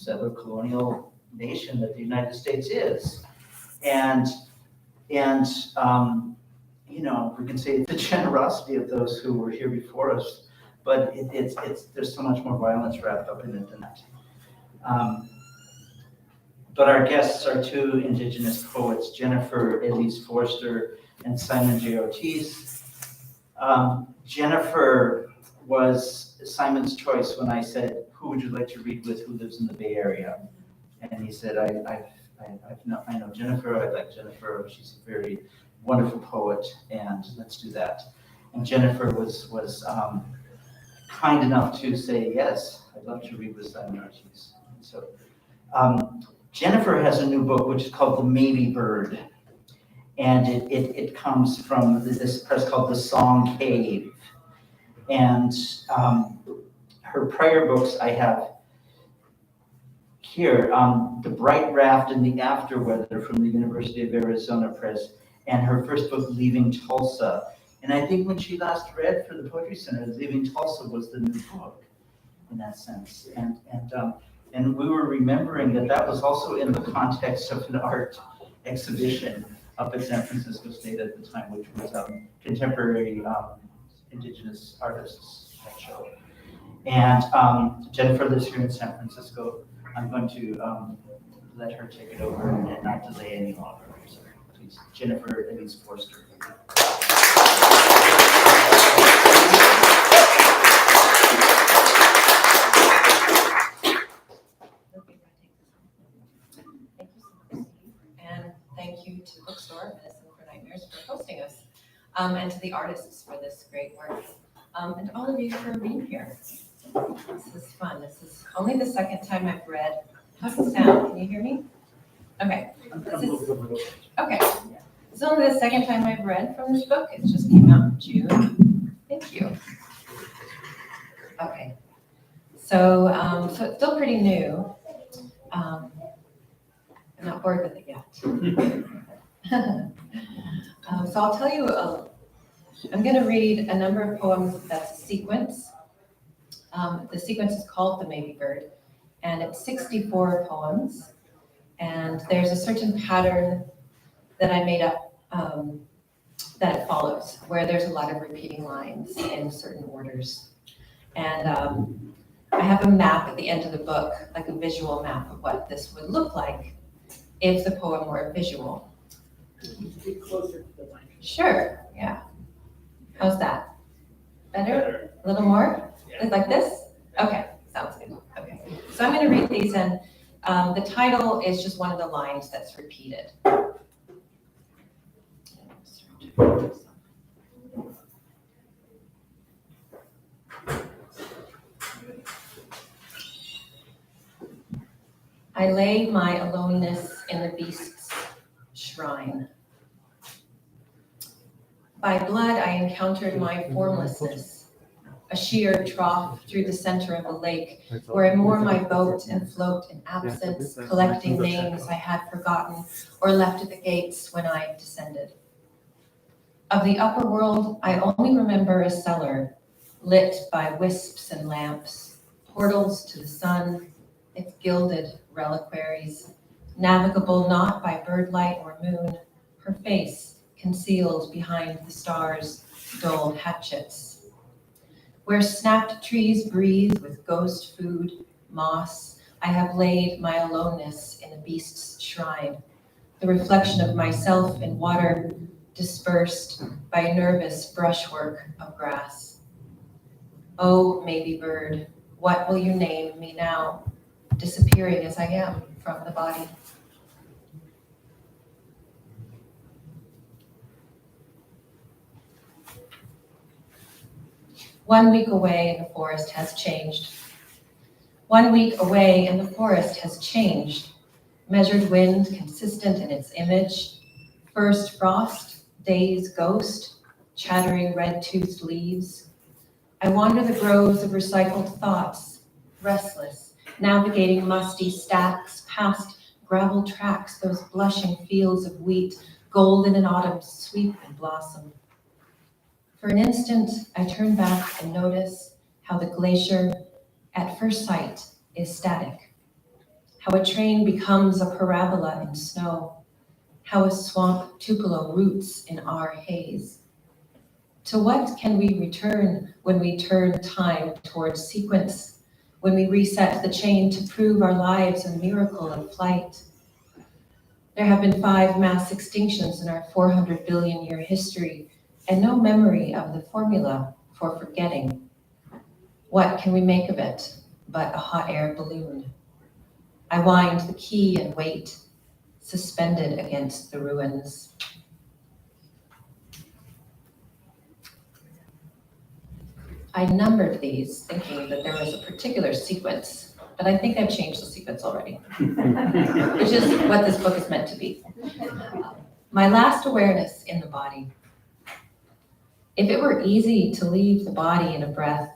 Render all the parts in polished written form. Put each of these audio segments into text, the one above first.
settler colonial nation that the United States is. And you know, we can say it's the generosity of those who were here before us, but there's so much more violence wrapped up in it than that. But our guests are two Indigenous poets, Jennifer Elise Foerster and Simon J. Ortiz. Jennifer was Simon's choice when I said, who would you like to read with who lives in the Bay Area? And he said, I know Jennifer, I like Jennifer, she's a very wonderful poet, and let's do that. And Jennifer was kind enough to say, yes, I'd love to read with Simon Ortiz. So Jennifer has a new book, which is called The Maybe Bird. And it comes from this press called The Song Cave. And her prior books I have here, The Bright Raft and the Afterweather from the University of Arizona Press, and her first book, Leaving Tulsa. And I think when she last read for the Poetry Center, Leaving Tulsa was the new book in that sense. And we were remembering that was also in the context of an art exhibition up at San Francisco State at the time, which was contemporary Indigenous artists show. And Jennifer lives here in San Francisco. I'm going to let her take it over and not delay any longer. So please, Jennifer Elise Foerster. Thank you to Bookstore, Medicine for Nightmares, for hosting us, and to the artists for this great work, and all of you for being here. This is fun. This is only the second time I've read. How's it sound? Can you hear me? Okay. Okay. This is only the second time I've read from this book. It just came out in June. Thank you. Okay. So it's still pretty new. I'm not bored with it yet. So I'll tell you, I'm going to read a number of poems that's a sequence. The sequence is called The Maybe Bird, and it's 64 poems. And there's a certain pattern that I made up that it follows, where there's a lot of repeating lines in certain orders. And I have a map at the end of the book, like a visual map of what this would look like if the poem were visual. Get closer to the mic. Sure, yeah. How's that? Better? A little more? Yeah. Like this? Okay, sounds good. Okay. So I'm going to read these, and the title is just one of the lines that's repeated. I lay my aloneness in the beast's shrine. By blood I encountered my formlessness, a sheer trough through the center of a lake, where I moor my boat and float in absence, collecting names I had forgotten or left at the gates when I descended. Of the upper world, I only remember a cellar, lit by wisps and lamps, portals to the sun, its gilded reliquaries, navigable not by birdlight or moon, her face concealed behind the stars' dull hatchets. Where snapped trees breathe with ghost food, moss, I have laid my aloneness in the beast's shrine, the reflection of myself in water, dispersed by nervous brushwork of grass. Oh, maybe bird, what will you name me now, disappearing as I am from the body? One week away and the forest has changed. 1 week away and the forest has changed. Measured wind consistent in its image. First frost, day's ghost, chattering red-toothed leaves. I wander the groves of recycled thoughts, restless, navigating musty stacks past gravel tracks, those blushing fields of wheat, golden in autumn's sweep and blossom. For an instant, I turn back and notice how the glacier, at first sight, is static. how a train becomes a parabola in snow, how a swamp tupelo roots in our haze. To what can we return when we turn time towards sequence, when we reset the chain to prove our lives a miracle of flight? There have been 5 mass extinctions in our 400 billion year history, and no memory of the formula for forgetting. What can we make of it but a hot air balloon? I wind the key and wait, suspended against the ruins. I numbered these thinking that there was a particular sequence, but I think I've changed the sequence already, which is what this book is meant to be. My last awareness in the body. If it were easy to leave the body in a breath,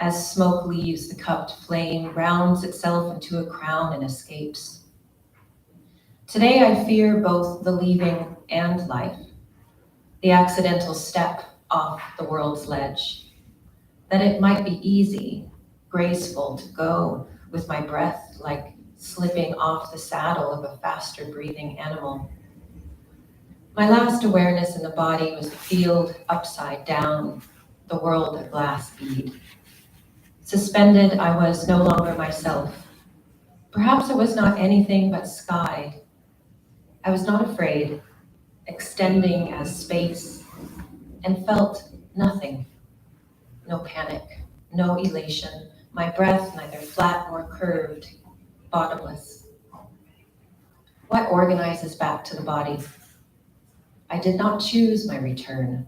as smoke leaves the cupped flame, rounds itself into a crown and escapes. Today I fear both the leaving and life, the accidental step off the world's ledge, that it might be easy, graceful to go with my breath like slipping off the saddle of a faster breathing animal. My last awareness in the body was the field upside down, the world a glass bead. Suspended, I was no longer myself. Perhaps I was not anything but sky. I was not afraid, extending as space, and felt nothing. No panic, no elation, my breath neither flat nor curved, bottomless. What organizes back to the body? I did not choose my return.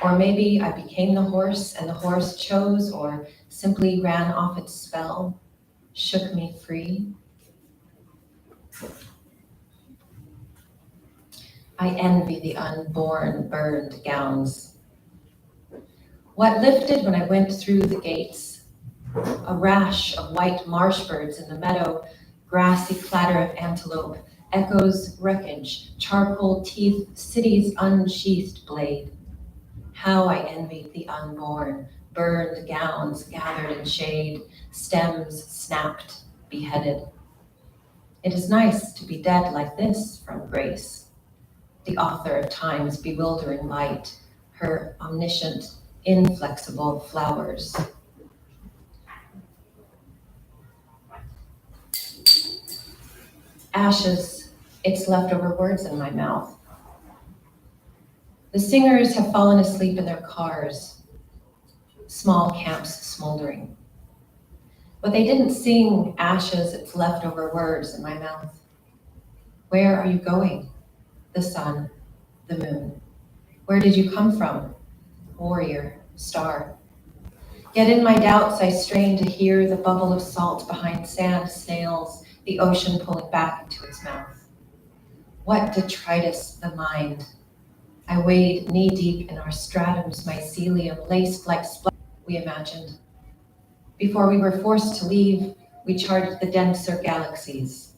Or maybe I became the horse and the horse chose or simply ran off its spell, shook me free. I envy the unborn burned gowns. What lifted when I went through the gates? A rash of white marsh birds in the meadow, grassy clatter of antelope, echoes wreckage, charcoal teeth, city's unsheathed blade. How I envied the unborn, burned gowns gathered in shade, stems snapped, beheaded. It is nice to be dead like this from Grace, the author of time's bewildering light, her omniscient, inflexible flowers. Ashes, it's leftover words in my mouth. The singers have fallen asleep in their cars, small camps smoldering. But they didn't sing ashes, it's leftover words in my mouth. Where are you going? The sun, the moon. Where did you come from? Warrior, star. Yet in my doubts I strain to hear the bubble of salt behind sand snails, the ocean pulling back into its mouth. What detritus the mind? I wade knee-deep in our stratum's mycelium, laced like we imagined. Before we were forced to leave, we charted the denser galaxies,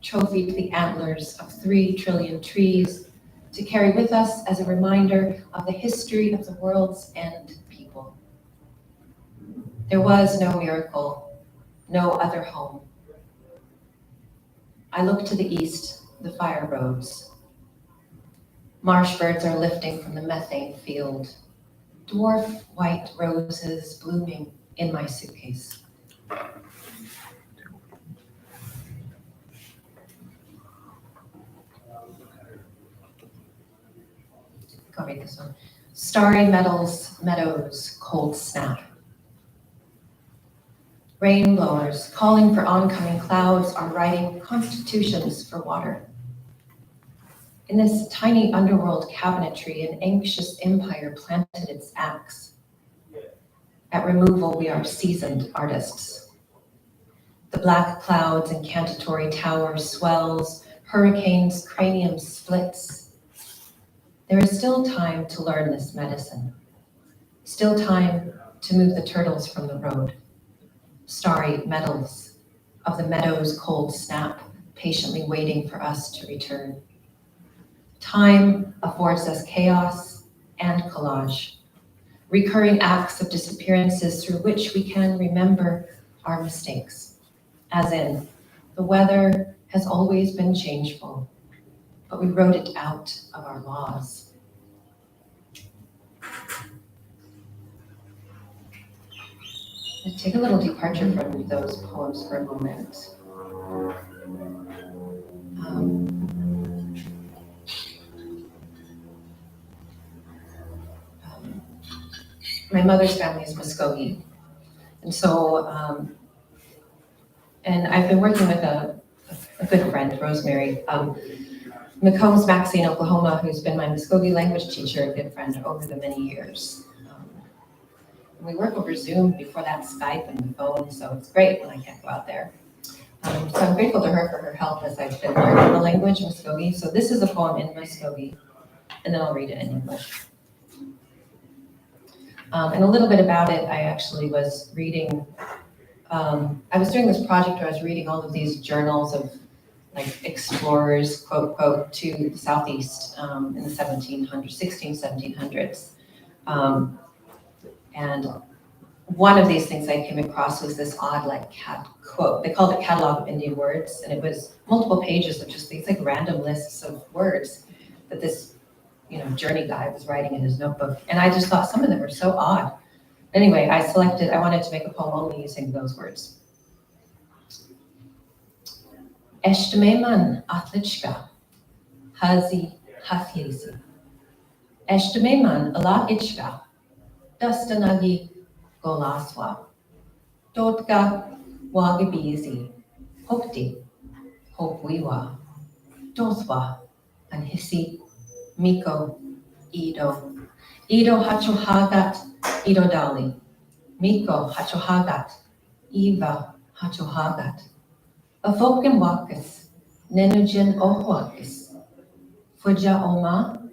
trophied the antlers of 3 trillion trees to carry with us as a reminder of the history of the world's end people. There was no miracle, no other home. I look to the east, the fire roads. Marsh birds are lifting from the methane field. Dwarf white roses blooming in my suitcase. Go read this one. Starry meadows, cold snap. Rain blowers calling for oncoming clouds are writing constitutions for water. In this tiny underworld cabinetry, an anxious empire planted its axe. At removal, we are seasoned artists. The black clouds incantatory tower swells, hurricanes, cranium splits. There is still time to learn this medicine. Still time to move the turtles from the road. Starry metals of the meadow's cold snap, patiently waiting for us to return. Time affords us chaos and collage, recurring acts of disappearances through which we can remember our mistakes, as in The weather has always been changeful, but we wrote it out of our laws. Let's take a little departure from those poems for a moment. My mother's family is Muskogee. And so, and I've been working with a good friend, Rosemary, McCombs Maxey in Oklahoma, who's been my Muskogee language teacher, a good friend over the many years. And we work over Zoom, before that Skype and the phone, so it's great when I can't go out there. So I'm grateful to her for her help as I've been learning the language Muskogee. So this is a poem in Muskogee, and then I'll read it in English. And a little bit about it, I actually was reading, I was doing this project where I was reading all of these journals of like explorers, quote, quote, to the Southeast in the 1700s. And one of these things I came across was this odd like quote. They called it Catalog of Indian Words, and it was multiple pages of just these like random lists of words that this journey guy was writing in his notebook. And I just thought some of them were so odd. Anyway, I wanted to make a poem only using those words. Eshtameman atlichka, hazi hafilizi. Eshtameman alagichka, dastanagi golaswa. Dotka wagabizi, hokti, hokwiwa, dothwa, anhisi, Miko, Ido Hachohagat, Ido Dali, Miko Hachohagat, Eva Hachohagat, Afokin Wakas, Nenujin Ohwakis, Fuja Oma,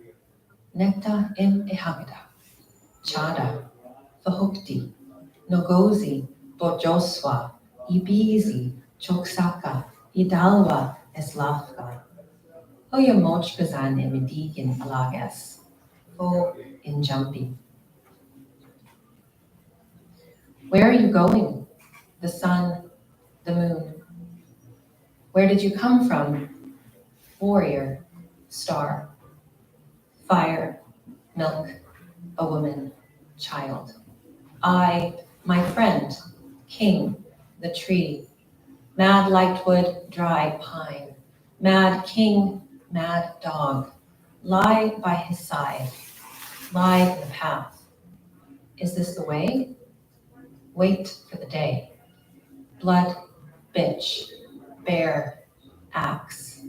Nekta im Ehagada, Chada, Fahukti, Nogozi, Bojoswa, Ibizi, Choksaka, Idalwa, Eslafka. Hoya Mochkazan in Medigan Alagas, Fo in Jumpy. Where are you going? The sun, the moon. Where did you come from? Warrior, star, fire, milk, a woman, child. I, my friend, king, the tree, mad lightwood, dry pine, mad king, mad dog, lie by his side, lie in the path. Is this the way? Wait for the day. Blood, bitch, bear, axe,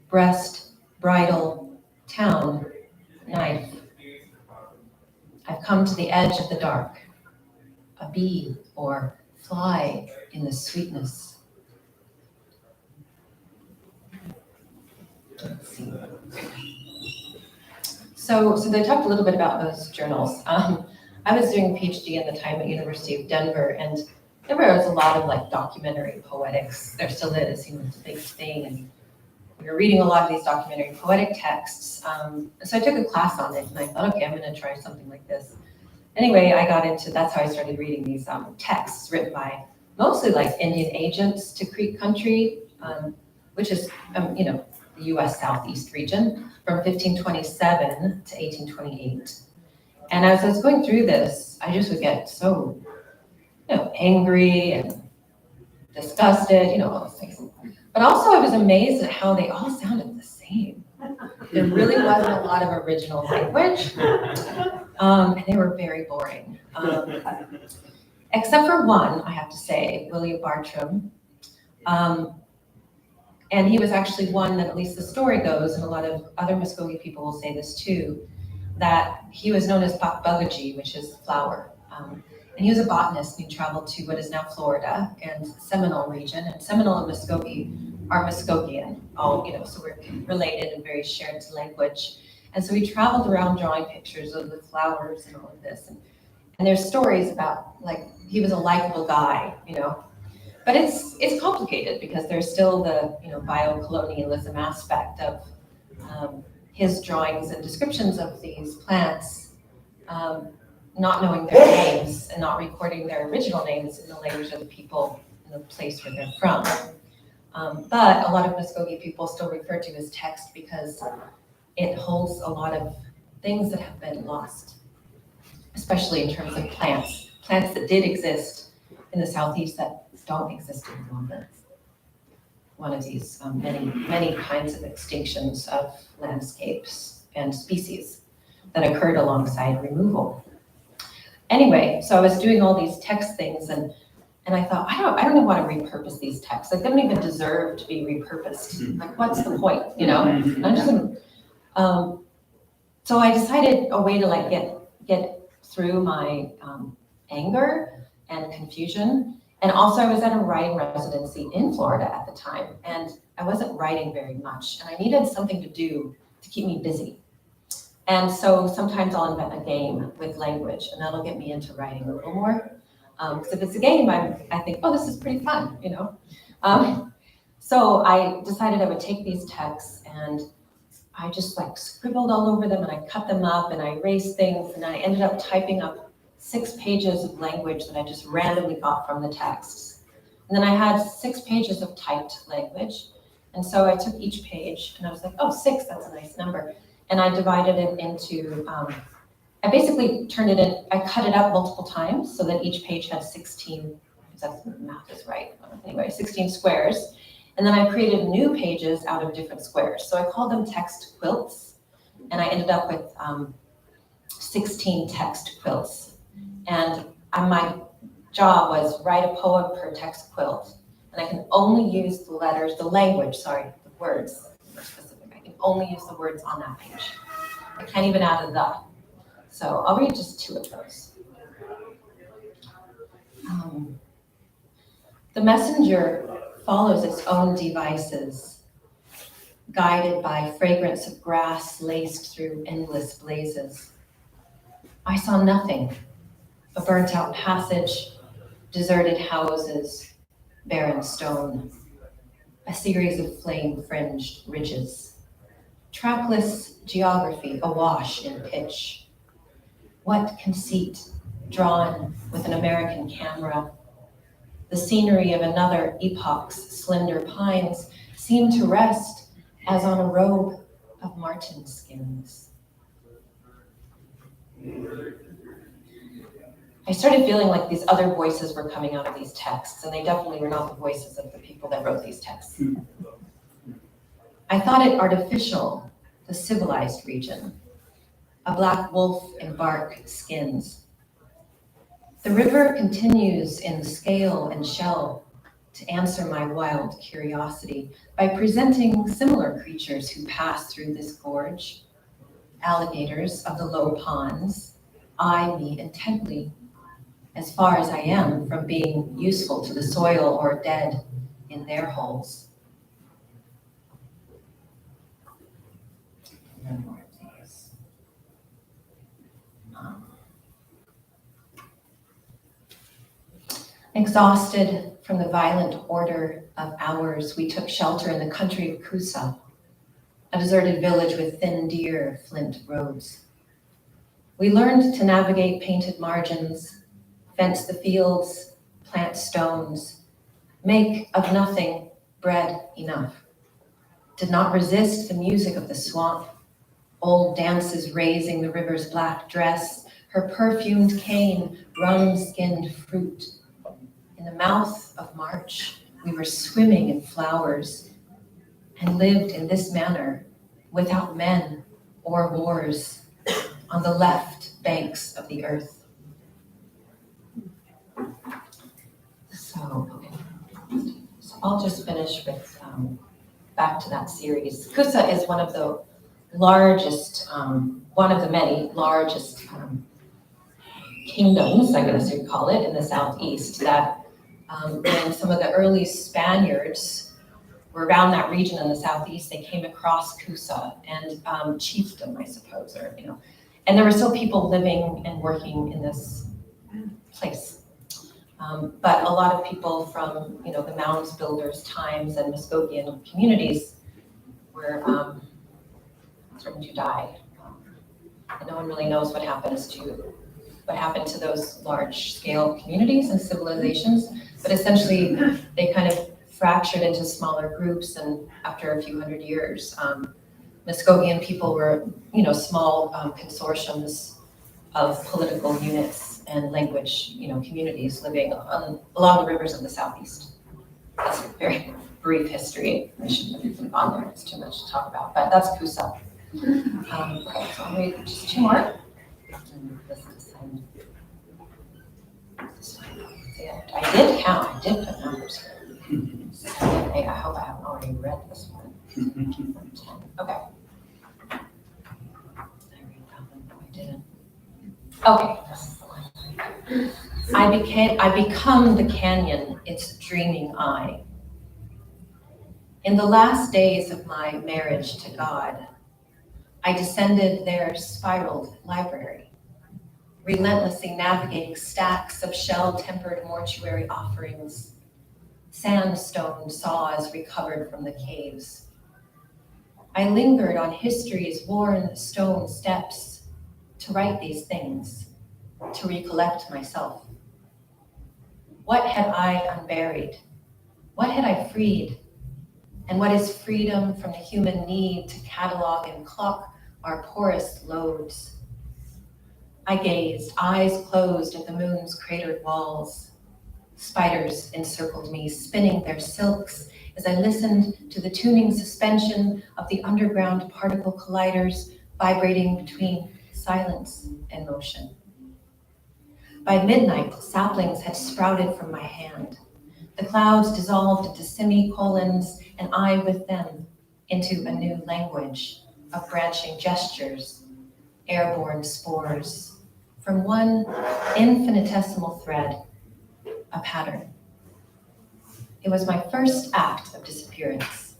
breast, bridle, town, knife. I've come to the edge of the dark, a bee or fly in the sweetness. Let's see. So they talked a little bit about those journals. I was doing a PhD at the time at University of Denver, and there was a lot of like documentary poetics. There still is, it's a big thing, and we were reading a lot of these documentary poetic texts. So I took a class on it, and I thought, okay, I'm going to try something like this. Anyway, that's how I started reading these texts written by mostly like Indian agents to Creek Country, which is, the U.S. Southeast region from 1527 to 1828. And as I was going through this, I just would get so, angry and disgusted, all those things. But also I was amazed at how they all sounded the same. There really wasn't a lot of original language, and they were very boring. Except for one, I have to say, William Bartram. And he was actually one that, at least the story goes, and a lot of other Muskogee people will say this too, that he was known as Bakbugajee, which is flower. And he was a botanist, and he traveled to what is now Florida and Seminole region. And Seminole and Muskogee are Muskogean, so we're related and very shared language. And so he traveled around drawing pictures of the flowers and all of this. And there's stories about, like, he was a likable guy, But it's complicated because there's still the biocolonialism aspect of his drawings and descriptions of these plants, not knowing their names and not recording their original names in the language of the people in the place where they're from. But a lot of Muskogee people still refer to as text because it holds a lot of things that have been lost, especially in terms of plants that did exist in the Southeast that don't exist any longer. One of these many kinds of extinctions of landscapes and species that occurred alongside removal. Anyway, so I was doing all these text things and I thought, I don't even want to repurpose these texts. Like, they don't even deserve to be repurposed. Like, what's the point, you know? I'm just so I decided a way to like get through my anger and confusion. And also I was at a writing residency in Florida at the time, and I wasn't writing very much, and I needed something to do to keep me busy. And so sometimes I'll invent a game with language, and that'll get me into writing a little more. Because if it's a game, I think, oh, this is pretty fun, you know? So I decided I would take these texts and I just like scribbled all over them, and I cut them up and I erased things, and I ended up typing up 6 pages of language that I just randomly got from the texts. And then I had 6 pages of typed language. And so I took each page and I was like, oh, 6, that's a nice number. And I divided it into, I basically turned it in, I cut it up multiple times so that each page had 16, if that's the math is right, anyway, 16 squares. And then I created new pages out of different squares. So I called them text quilts, and I ended up with 16 text quilts. And my job was write a poem per text quilt. And I can only use the letters, the words, more specific. I can only use the words on that page. I can't even add a the. So I'll read just 2 of those. The messenger follows its own devices, guided by fragrance of grass laced through endless blazes. I saw nothing, a burnt out passage, deserted houses, barren stone, a series of flame-fringed ridges, trackless geography awash in pitch. What conceit, drawn with an American camera. The scenery of another epoch's slender pines seemed to rest as on a robe of marten skins. I started feeling like these other voices were coming out of these texts, and they definitely were not the voices of the people that wrote these texts. I thought it artificial, the civilized region, a black wolf in bark skins. The river continues in scale and shell to answer my wild curiosity by presenting similar creatures who pass through this gorge. Alligators of the low ponds eye me intently, as far as I am from being useful to the soil or dead in their holes. And more of these. Exhausted from the violent order of hours, we took shelter in the country of Coosa, a deserted village with thin deer flint roads. We learned to navigate painted margins, fence the fields, plant stones, make of nothing bread enough. Did not resist the music of the swamp, old dances raising the river's black dress, her perfumed cane, rum-skinned fruit. In the mouth of March, we were swimming in flowers and lived in this manner without men or wars on the left banks of the earth. So I'll just finish with back to that series. Coosa is one of the largest, one of the many largest kingdoms, I guess you'd call it, in the Southeast that when some of the early Spaniards were around that region in the Southeast, they came across Coosa and chiefdom, I suppose, or, you know, and there were still people living and working in this place. But a lot of people from, you know, the mounds builders' times and Muskogean communities were starting to die. And no one really knows what happened to those large-scale communities and civilizations. But essentially, they kind of fractured into smaller groups, and after a few hundred years, Muskogean people were, small consortiums of political units and language, communities living along the rivers of the Southeast. That's a very brief history. I shouldn't have even gone there. It's too much to talk about, but that's Kusa. Okay, so I'll read just two more. And this is, I did count. I did put numbers here. 7, 8. I hope I haven't already read this one. 10. Okay. I read that one. No, I didn't. Okay, this is the one. I become the canyon, its dreaming eye. In the last days of my marriage to God, I descended their spiraled library, relentlessly navigating stacks of shell-tempered mortuary offerings, sandstone saws recovered from the caves. I lingered on history's worn stone steps to write these things, to recollect myself. What had I unburied? What had I freed? And what is freedom from the human need to catalog and clock our porous loads? I gazed, eyes closed, at the moon's cratered walls. Spiders encircled me, spinning their silks as I listened to the tuning suspension of the underground particle colliders vibrating between silence and motion. By midnight, saplings had sprouted from my hand. The clouds dissolved into semicolons, and I with them into a new language of branching gestures, airborne spores, from one infinitesimal thread, a pattern. It was my first act of disappearance.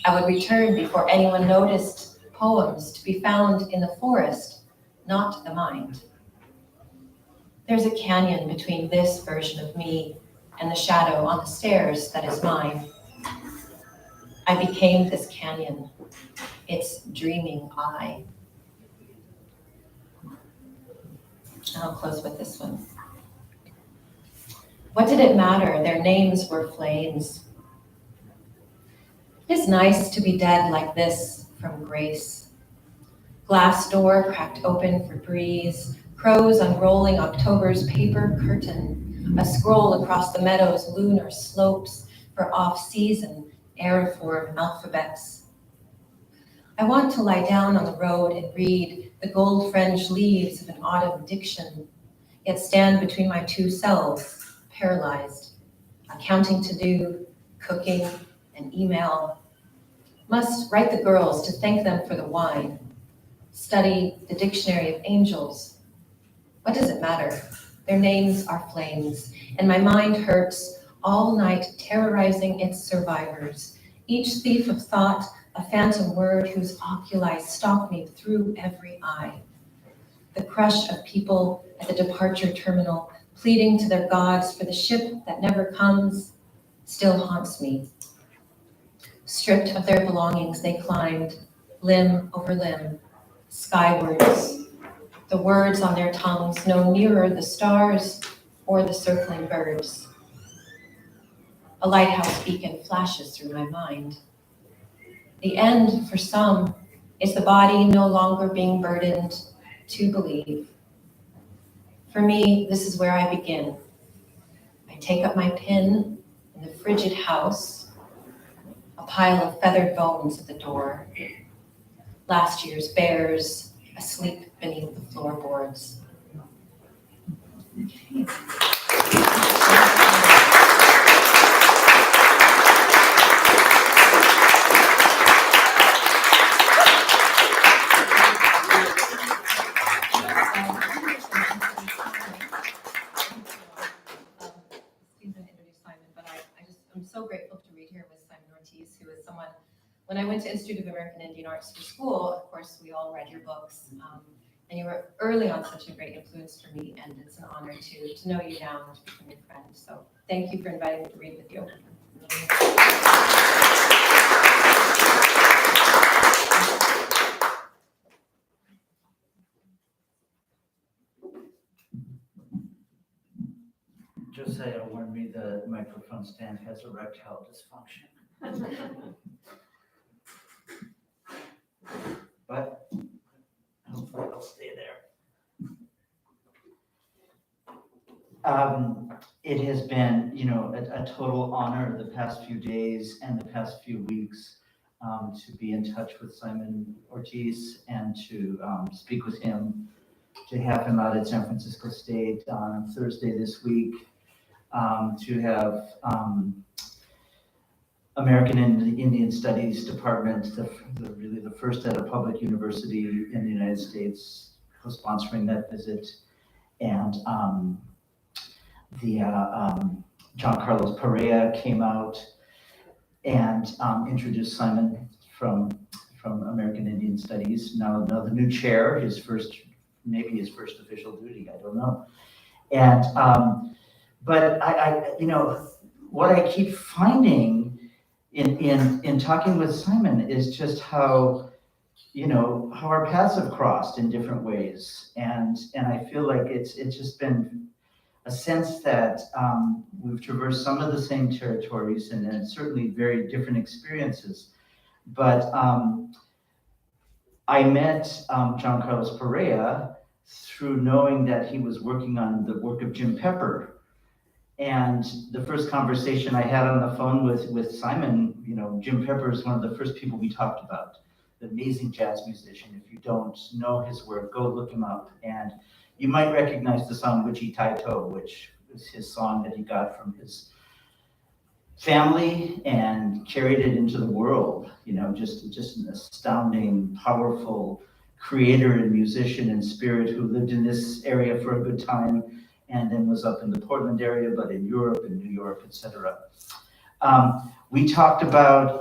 I would return before anyone noticed, poems to be found in the forest, not the mind. There's a canyon between this version of me and the shadow on the stairs that is mine. I became this canyon, its dreaming eye. And I'll close with this one. What did it matter? Their names were flames. It is nice to be dead like this from grace. Glass door cracked open for breeze, crows unrolling October's paper curtain, a scroll across the meadow's lunar slopes for off-season aeriform alphabets. I want to lie down on the road and read the gold-fringed leaves of an autumn diction, yet stand between my two selves, paralyzed, accounting to do, cooking, and email. Must write the girls to thank them for the wine, study the dictionary of angels. What does it matter? Their names are flames, and my mind hurts all night, terrorizing its survivors. Each thief of thought, a phantom word whose oculi stalk me through every eye. The crush of people at the departure terminal, pleading to their gods for the ship that never comes, still haunts me. Stripped of their belongings, they climbed, limb over limb, skywards. The words on their tongues no nearer the stars or the circling birds. A lighthouse beacon flashes through my mind. The end, for some, is the body no longer being burdened to believe. For me, this is where I begin. I take up my pen in the frigid house, a pile of feathered bones at the door. Last year's bears asleep beneath the floorboards. Okay. I'm so grateful to read here with Simon Ortiz, who is someone, when I went to Institute of American Indian Arts for school, of course, we all read your books, and you were early on such a great influence for me, and it's an honor to know you now and to become your friend. So thank you for inviting me to read with you. Josiah warned me that my microphone stand has erectile dysfunction. But hopefully it'll stay there. It has been, a total honor the past few days and the past few weeks to be in touch with Simon Ortiz and to speak with him, to have him out at San Francisco State on Thursday this week, to have American Indian Studies Department, really the first at a public university in the United States, co-sponsoring that visit, and John Carlos Perea came out and introduced Simon from American Indian Studies. Now the new chair, maybe his first official duty, I don't know. And but I what I keep finding in talking with Simon is just how our paths have crossed in different ways, and I feel like it's just been a sense that we've traversed some of the same territories and certainly very different experiences. But I met John Carlos Perea through knowing that he was working on the work of Jim Pepper. And the first conversation I had on the phone with Simon, Jim Pepper is one of the first people we talked about, the amazing jazz musician. If you don't know his work, go look him up. And you might recognize the song Wichi Taito, which was his song that he got from his family and carried it into the world. Just an astounding, powerful creator and musician and spirit who lived in this area for a good time and then was up in the Portland area, but in Europe and New York, etc. We talked about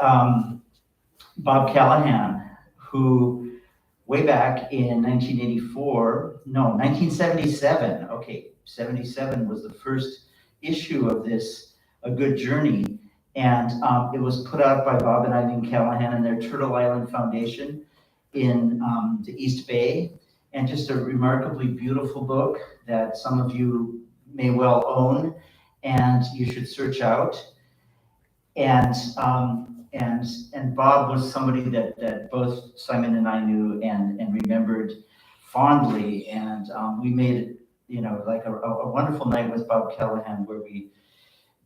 Bob Callahan, who way back in 1977, okay, 77 was the first issue of this, A Good Journey, and it was put out by Bob and Eileen Callahan and their Turtle Island Foundation in the East Bay, and just a remarkably beautiful book that some of you may well own, and you should search out. And Bob was somebody that both Simon and I knew and remembered fondly, and we made it, like a wonderful night with Bob Callahan, where we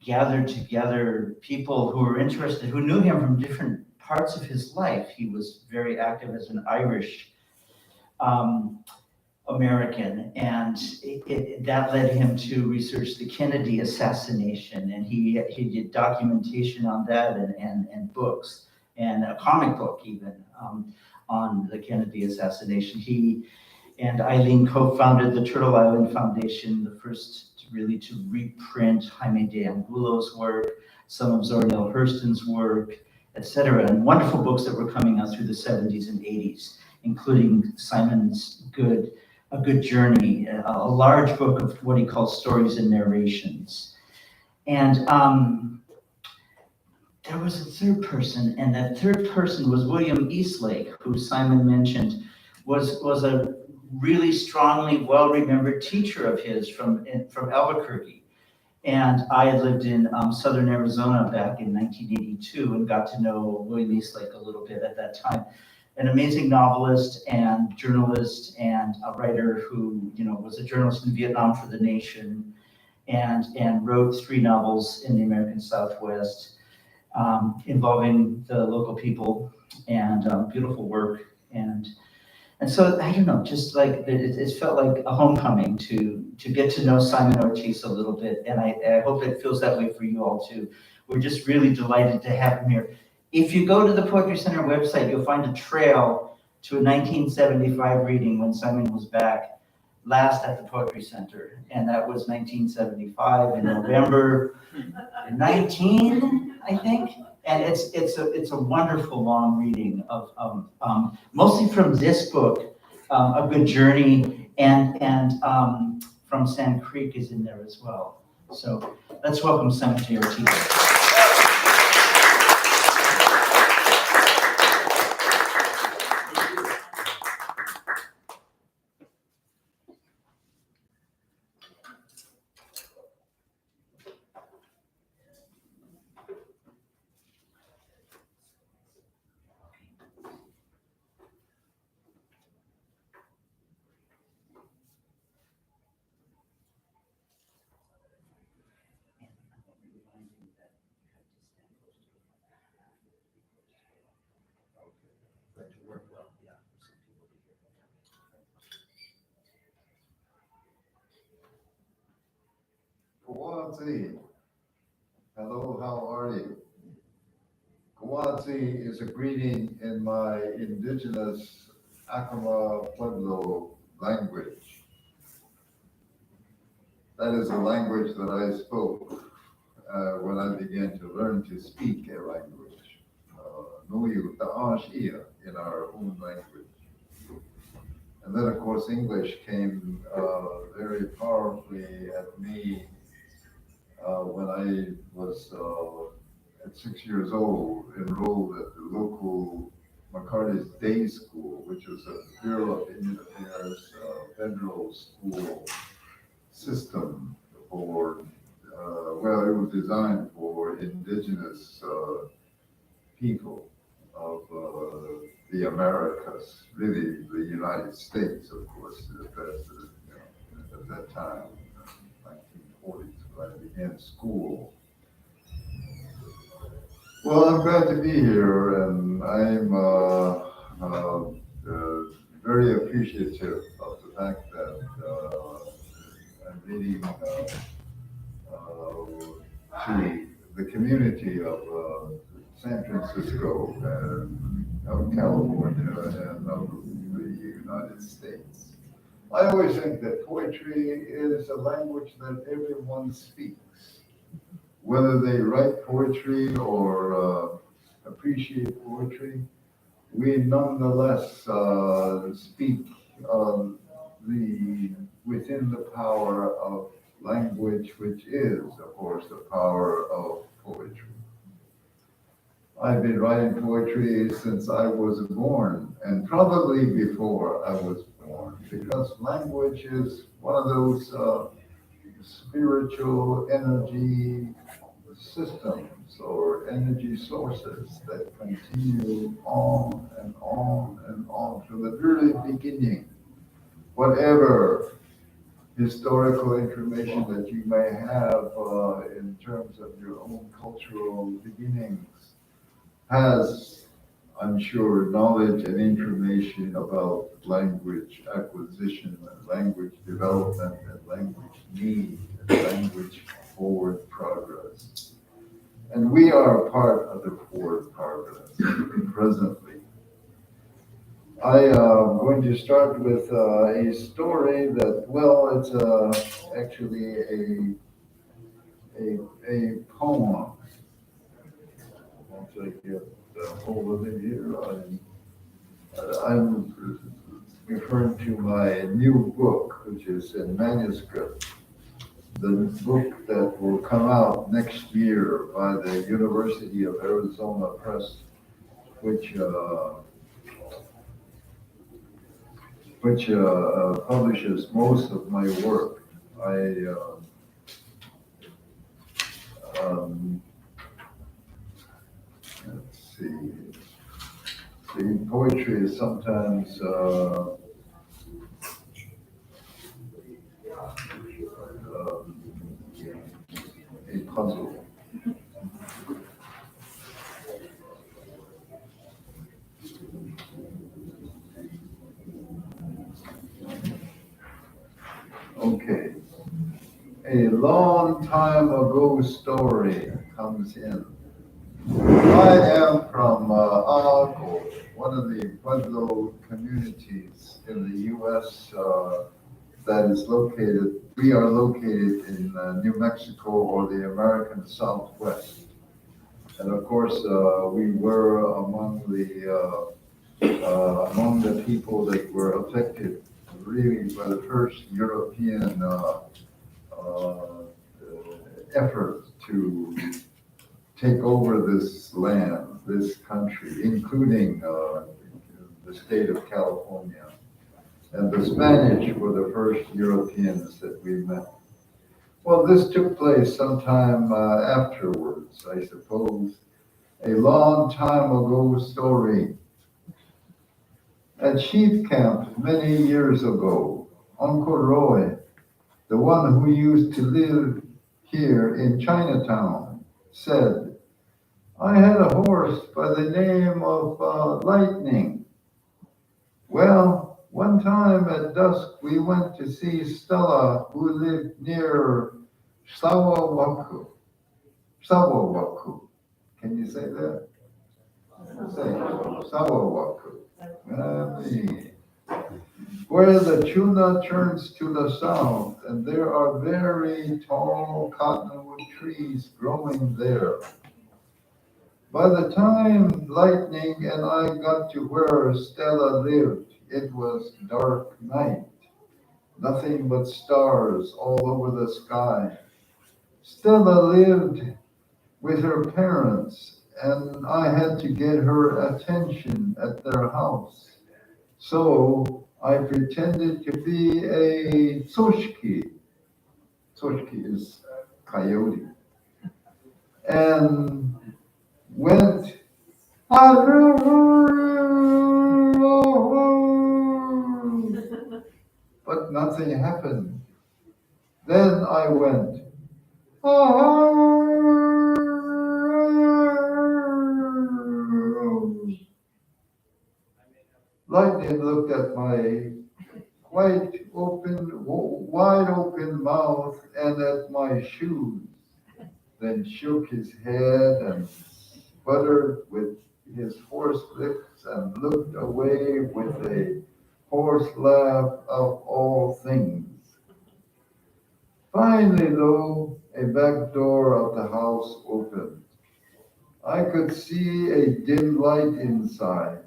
gathered together people who were interested, who knew him from different parts of his life. He was very active as an Irish American, and that led him to research the Kennedy assassination, and he did documentation on that and books, and a comic book even on the Kennedy assassination. He and Eileen co-founded the Turtle Island Foundation, the first really to reprint Jaime de Angulo's work, some of Zora Neale Hurston's work, etc., and wonderful books that were coming out through the 70s and 80s, including Simon's A Good Journey, a large book of what he calls stories and narrations. And there was a third person, and that third person was William Eastlake, who Simon mentioned was a really strongly well-remembered teacher of his from Albuquerque. And I had lived in southern Arizona back in 1982 and got to know William Eastlake a little bit at that time. An amazing novelist and journalist and a writer who, was a journalist in Vietnam for The Nation and wrote 3 novels in the American Southwest involving the local people, and beautiful work. And so, I don't know, just like it felt like a homecoming to get to know Simon Ortiz a little bit. And I hope it feels that way for you all too. We're just really delighted to have him here. If you go to the Poetry Center website, you'll find a trail to a 1975 reading when Simon was back last at the Poetry Center. And that was 1975 in November 19, I think. And it's a wonderful long reading of mostly from this book, A Good Journey, and from Sand Creek is in there as well. So let's welcome Simon to your team. Kawadzi. Hello, how are you? Kawadzi is a greeting in my indigenous Acoma Pueblo language. That is a language that I spoke when I began to learn to speak a language. Nuyu Ta'ashia in our own language. And then, of course, English came very powerfully at me when I was at 6 years old, enrolled at the local McCarty's Day School, which was a Bureau of Indian Affairs federal school system for, well, it was designed for indigenous people of the Americas, really the United States, of course, at that time, 1940s, when I began school. Well, I'm glad to be here, and I'm very appreciative of the fact that I'm leading to the community of San Francisco and of California and of the United States. I always think that poetry is a language that everyone speaks. Whether they write poetry or appreciate poetry, we nonetheless speak within the power of language, which is, of course, the power of poetry. I've been writing poetry since I was born, and probably before I was born, because language is one of those spiritual energy systems or energy sources that continue on and on and on from the very beginning. Whatever historical information that you may have in terms of your own cultural beginnings has, I'm sure, knowledge and information about language acquisition and language development and language need and language forward progress. And we are part of the forward progress presently. I am going to start with a story that, well, it's actually a poem. Once I get hold of it here, I'm referring to my new book, which is in manuscript. The book that will come out next year by the University of Arizona Press, which publishes most of my work. Let's see. See, poetry is sometimes a puzzle. Okay. A long time ago story comes in. I am from Aco, one of the Pueblo communities in the U.S. That is located, we are located in New Mexico or the American Southwest. And of course, we were among the people that were affected really by the first European effort to take over this land, this country, including the state of California. And the Spanish were the first Europeans that we met. Well, this took place sometime afterwards, I suppose. A long time ago story. At Sheep Camp many years ago, Uncle Roy, the one who used to live here in Chinatown, said, I had a horse by the name of Lightning. Well, one time at dusk, we went to see Stella, who lived near Sawawaku. Sawawaku. Can you say that? Say Sawawaku. Where the tuna turns to the south, and there are very tall cottonwood trees growing there. By the time Lightning and I got to where Stella lived, it was dark night. Nothing but stars all over the sky. Stella lived with her parents, and I had to get her attention at their house. So I pretended to be a Soshki. Soshki is coyote. And went, but nothing happened. Then I went, Lightning looked at my wide open mouth and at my shoes, then shook his head and sputtered with his hoarse lips and looked away with a hoarse laugh of all things. Finally, though, a back door of the house opened. I could see a dim light inside.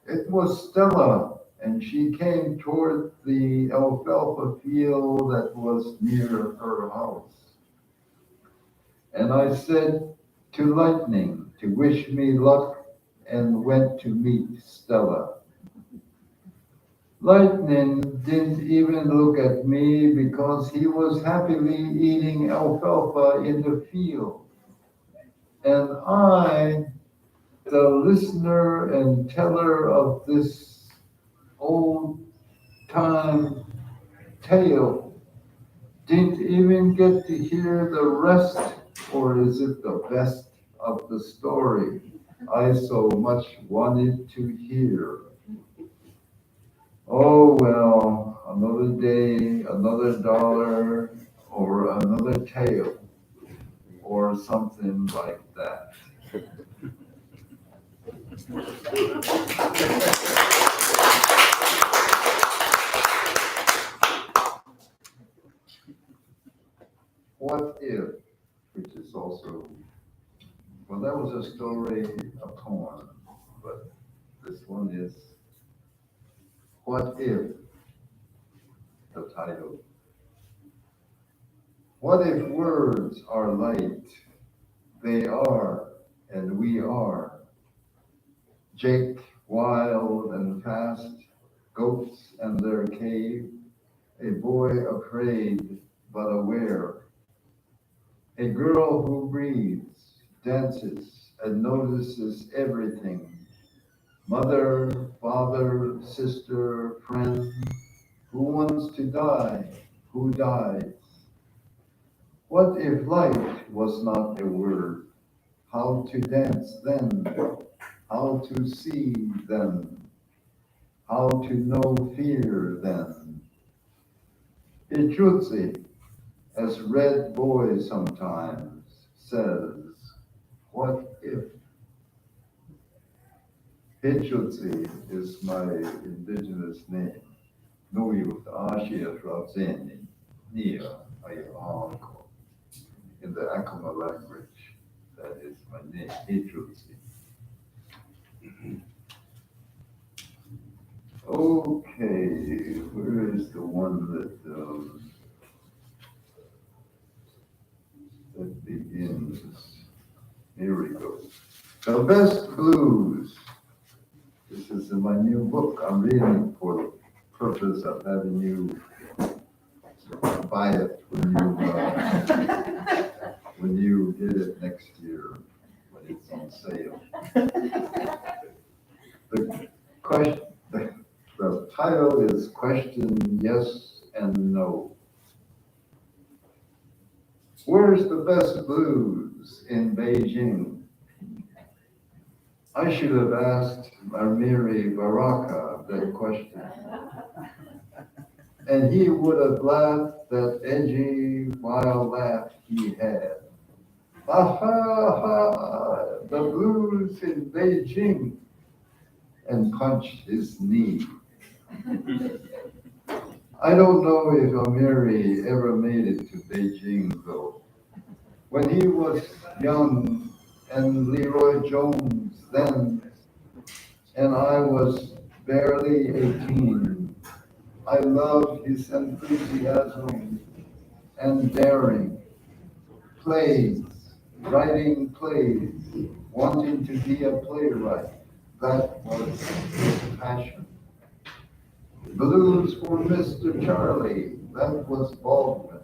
It was Stella, and she came toward the alfalfa field that was near her house. And I said to Lightning to wish me luck and went to meet Stella. Lightning didn't even look at me because he was happily eating alfalfa in the field. And I, the listener and teller of this old time tale, didn't even get to hear the rest, or is it the best of the story I so much wanted to hear. Oh well, another day, another dollar, or another tale, or something like that. What if, which is also, well, that was a story, a poem, but this one is, what if, the title. What if words are light? They are, and we are. Jake, wild and fast, goats and their cave, a boy afraid but aware. A girl who breathes, dances, and notices everything. Mother, father, sister, friend, who wants to die, who dies. What if light was not a word? How to dance then? How to see then? How to know fear then? Ichutzi, as Red Boy sometimes says, what if? Ichutzi is my indigenous name. Nuyut Ashia Ravzeni, Nia Ayahanko. In the Acoma language, that is my name, Ichutzi. Okay, where is the one that begins? Here we go. The best blues. This is in my new book. I'm reading for the purpose of having you buy it when you get it next year, when it's on sale. The title is Question Yes and No. Where's the best blues in Beijing? I should have asked Amiri Baraka that question. and he would have laughed that edgy, wild laugh he had. Ha ha ha, the blues in Beijing, and punched his knee. I don't know if Amiri ever made it to Beijing though. When he was young and Leroy Jones then, and I was barely 18, I loved his enthusiasm and daring, plays, writing plays, wanting to be a playwright. That was his passion. Blues for Mr. Charlie, that was Baldwin.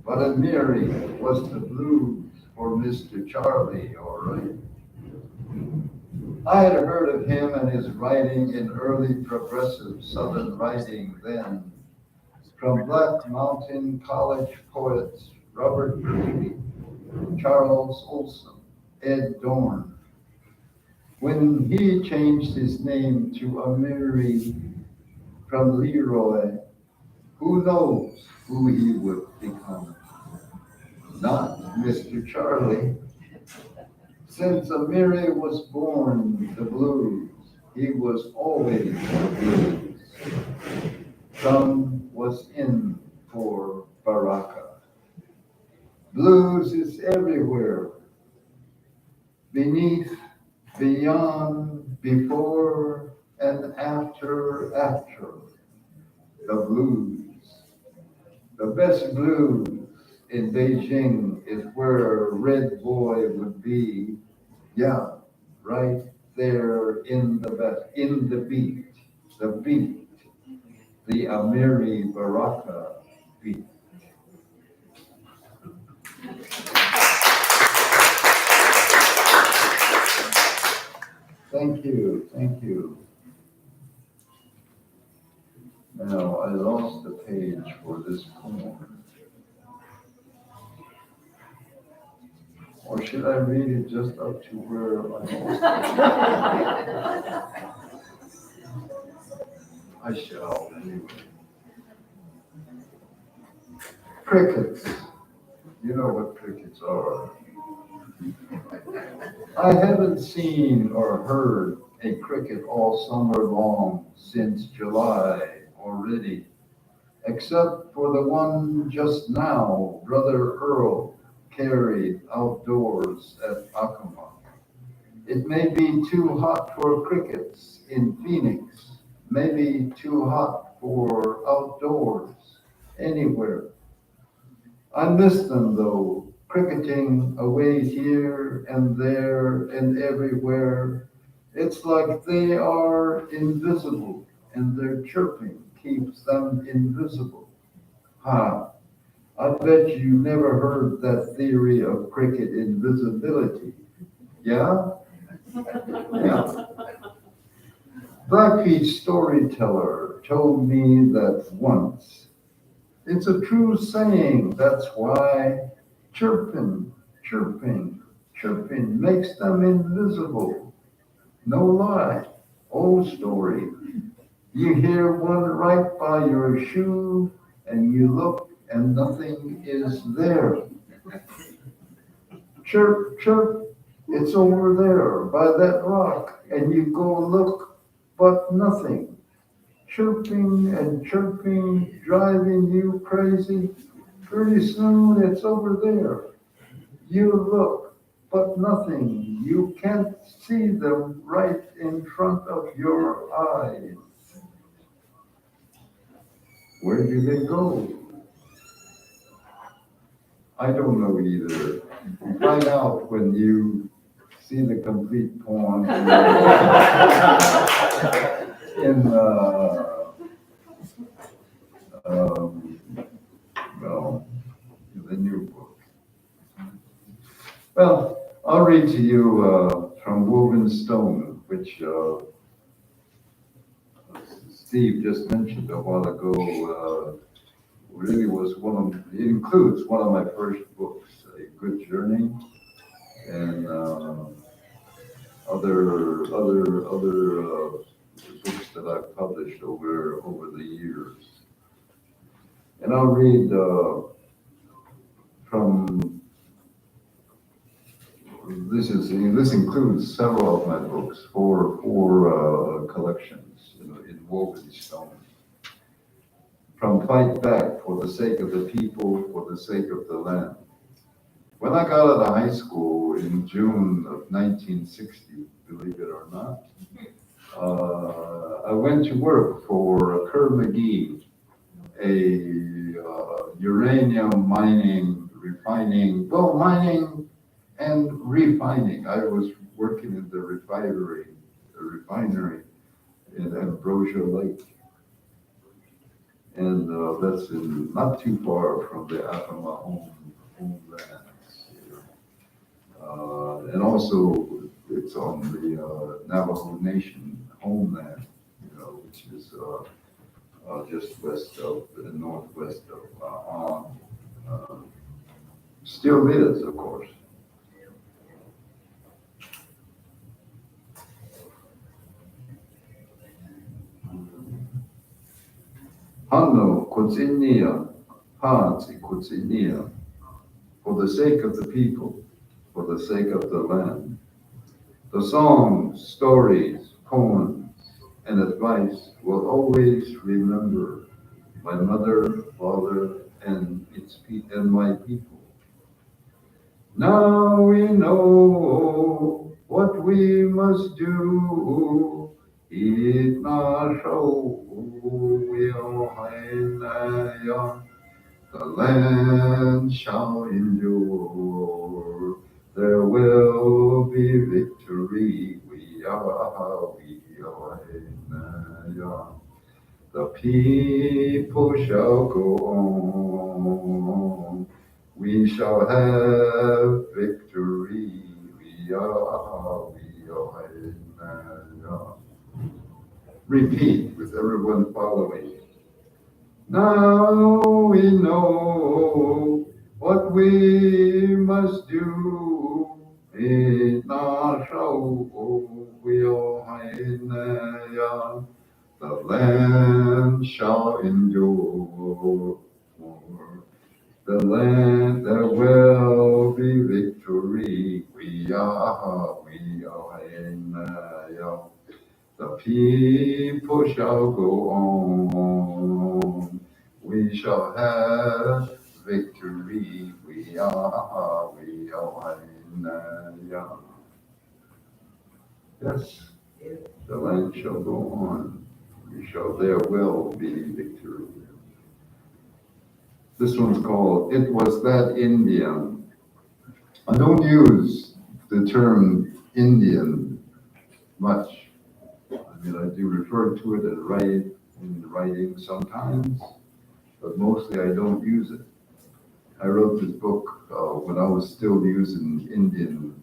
But Amiri was the blues for Mr. Charlie, all right. I had heard of him and his writing in early progressive Southern writing then, from Black Mountain College poets Robert Greeley, Charles Olson, Ed Dorn. When he changed his name to Amiri from Leroy, who knows who he would become? Not Mr. Charlie. Since Amiri was born the blues, he was always the blues. Some was in for Baraka. Blues is everywhere, beneath, beyond, before, and after. The blues. The best blues in Beijing is where Red Boy would be. Yeah, right there in the beat, the Amiri Baraka beat. Thank you. Now, I lost the page for this poem. Or should I read it just up to where I lost it? I shall, anyway. Crickets. You know what crickets are. I haven't seen or heard a cricket all summer long since July already, except for the one just now Brother Earl carried outdoors at Acoma. It may be too hot for crickets in Phoenix, maybe too hot for outdoors anywhere. I miss them though, cricketing away here and there and everywhere. It's like they are invisible and their chirping keeps them invisible. Ha! I bet you never heard that theory of cricket invisibility. Yeah? Yeah. Blackfeet storyteller told me that once. It's a true saying, that's why chirping makes them invisible. No lie, old story. You hear one right by your shoe and you look and nothing is there. Chirp, it's over there by that rock and you go look, but nothing. Chirping and chirping, driving you crazy. Pretty soon it's over there. You look, but nothing. You can't see them right in front of your eyes. Where do they go? I don't know either. Find out when you see the complete poem in the new book. Well, I'll read to you from Woven Stone, which Steve just mentioned a while ago. Really was it includes one of my first books, A Good Journey, and other books that I've published over the years. And I'll read from, this includes several of my books, four collections, in woven stone. From Fight Back for the sake of the people, for the sake of the land. When I got out of high school in June of 1960, believe it or not, I went to work for Kerr McGee, a uranium mining and refining. I was working in the refinery in Ambrosia Lake. And that's not too far from the Acoma homelands. And also it's on the Navajo Nation homeland, which is just west of, northwest of still is, of course. Hanno Kotsinia, Hansi Kotsinia, for the sake of the people, for the sake of the land. The songs, stories, poems, and advice will always remember my mother, father, and my people. Now we know what we must do. It not show the land shall endure. There will be victory. We are. The people shall go on. We shall have victory. We are. Repeat with everyone following. Now we know what we must do. The land shall endure. The land, there will be victory. We are. The people shall go on. We shall have victory. We are. Yes, the land shall go on. There will be victory. This one's called It Was That Indian. I don't use the term Indian much. I do refer to it in writing sometimes, but mostly I don't use it. I wrote this book when I was still using Indian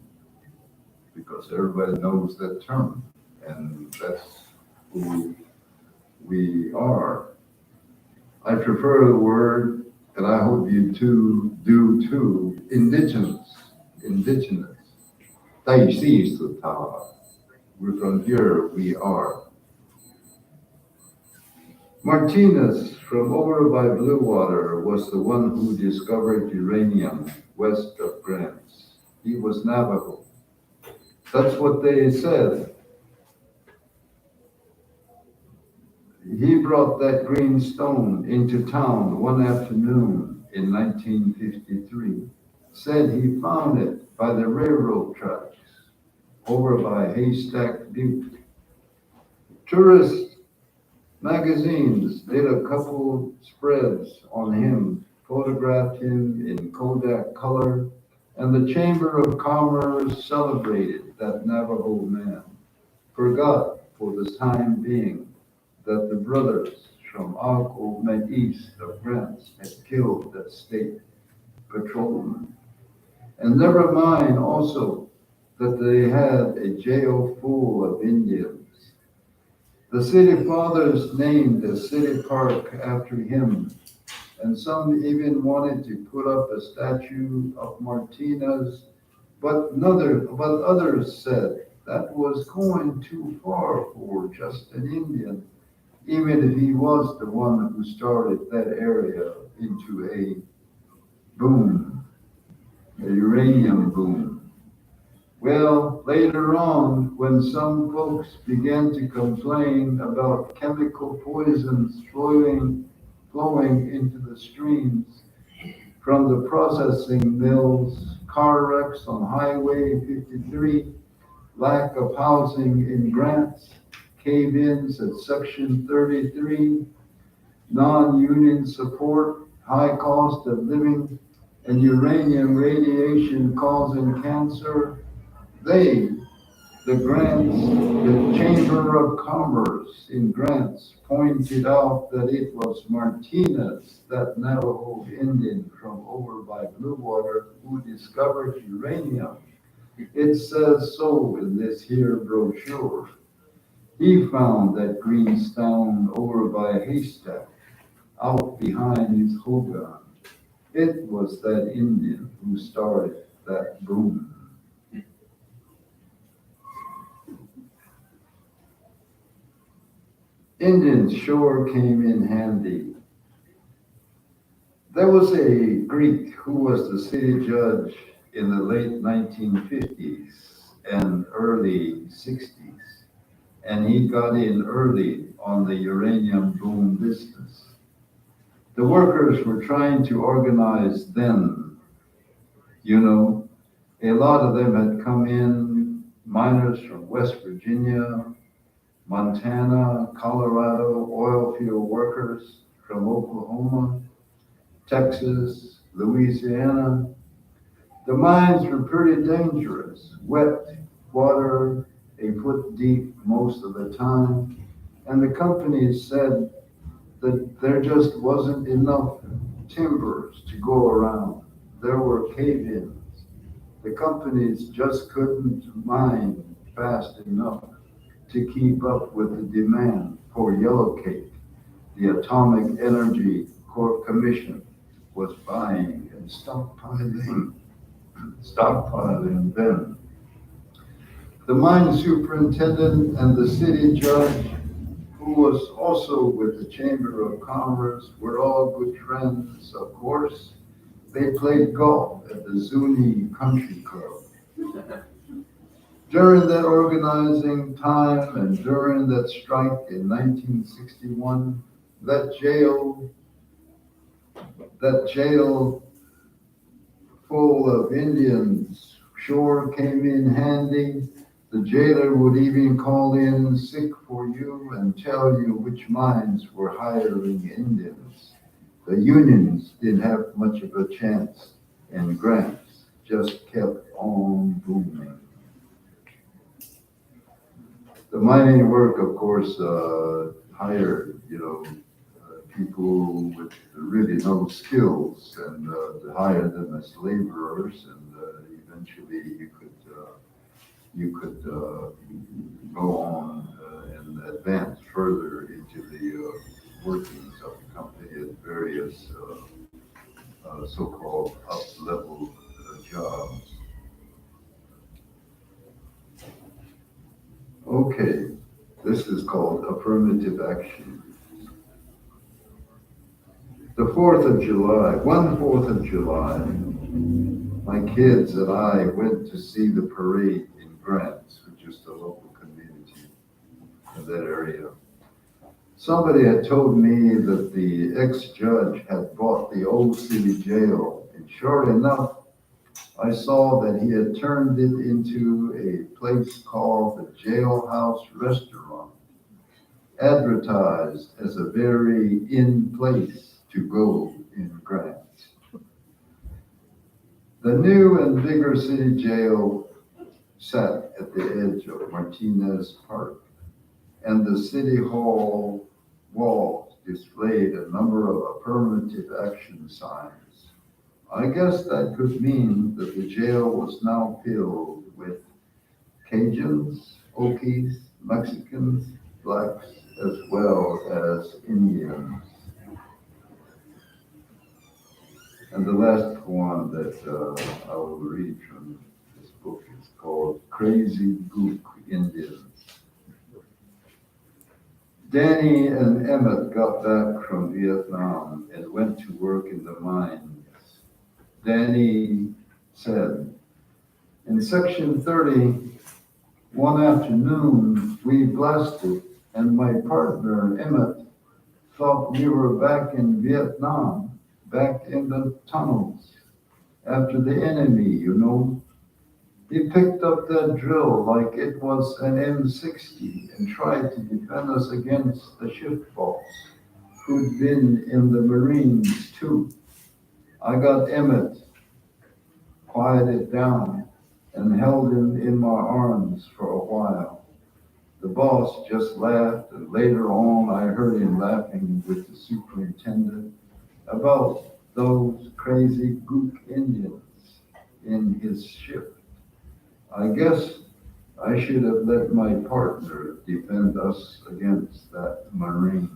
because everybody knows that term, and that's who we are. I prefer the word, and I hope you too do too, indigenous. We're from here, we are. Martinez from over by Bluewater was the one who discovered uranium west of Grants. He was Navajo. That's what they said. He brought that green stone into town one afternoon in 1953. Said he found it by the railroad tracks over by Haystack Butte. Tourist magazines did a couple spreads on him, photographed him in Kodak color, and the Chamber of Commerce celebrated that Navajo man. Forgot for the time being that the brothers from Acoma east of Grants had killed that state patrolman. And never mind also that they had a jail full of Indians. The city fathers named a city park after him, and some even wanted to put up a statue of Martinez, but others said that was going too far for just an Indian, even if he was the one who started that area into a boom, a uranium boom. Well, later on, when some folks began to complain about chemical poisons flowing into the streams from the processing mills, car wrecks on Highway 53, lack of housing in grants, cave-ins at Section 33, non-union support, high cost of living, and uranium radiation causing cancer, they, the Chamber of Commerce in grants pointed out that it was Martinez, that Navajo Indian from over by Blue Water, who discovered uranium. It says so in this here brochure. He found that greenstone over by Haystack, out behind his hogan. It was that Indian who started that boom. Indians sure came in handy. There was a Greek who was the city judge in the late 1950s and early 60s, and he got in early on the uranium boom business. The workers were trying to organize then. You know, a lot of them had come in, miners from West Virginia, Montana, Colorado, oil field workers from Oklahoma, Texas, Louisiana. The mines were pretty dangerous, wet water, a foot deep most of the time, and the companies said that there just wasn't enough timbers to go around. There were cave-ins. The companies just couldn't mine fast enough to keep up with the demand for yellow cake. The Atomic Energy Commission was buying and stockpiling then. The mine superintendent and the city judge, who was also with the Chamber of Commerce, were all good friends, of course. They played golf at the Zuni Country Club. During that organizing time and during that strike in 1961, that jail full of Indians sure came in handy. The jailer would even call in sick for you and tell you which mines were hiring Indians. The unions didn't have much of a chance, and grants just kept on booming. The mining work, of course, hired, people with really no skills, and to hire them as laborers, and eventually you could go on and advance further into the workings of the company at various so-called up-level jobs. Okay, this is called affirmative action. The 4th of July, one 4th of July, my kids and I went to see the parade in Grants, which is the local community in that area. Somebody had told me that the ex-judge had bought the old city jail, and sure enough, I saw that he had turned it into a place called the Jailhouse Restaurant, advertised as a very in place to go in Grants. The new and bigger city jail sat at the edge of Martinez Park, and the city hall walls displayed a number of affirmative action signs. I guess that could mean that the jail was now filled with Cajuns, Okies, Mexicans, blacks, as well as Indians. And the last one that I will read from this book is called Crazy Gook Indians. Danny and Emmett got back from Vietnam and went to work in the mines. Danny said, in section 30, one afternoon we blasted, and my partner Emmett thought we were back in Vietnam, back in the tunnels, after the enemy, you know. He picked up that drill like it was an M60 and tried to defend us against the shift boss who'd been in the Marines too. I got Emmett, quieted down, and held him in my arms for a while. The boss just laughed, and later on I heard him laughing with the superintendent about those crazy Gook Indians in his ship. I guess I should have let my partner defend us against that Marine.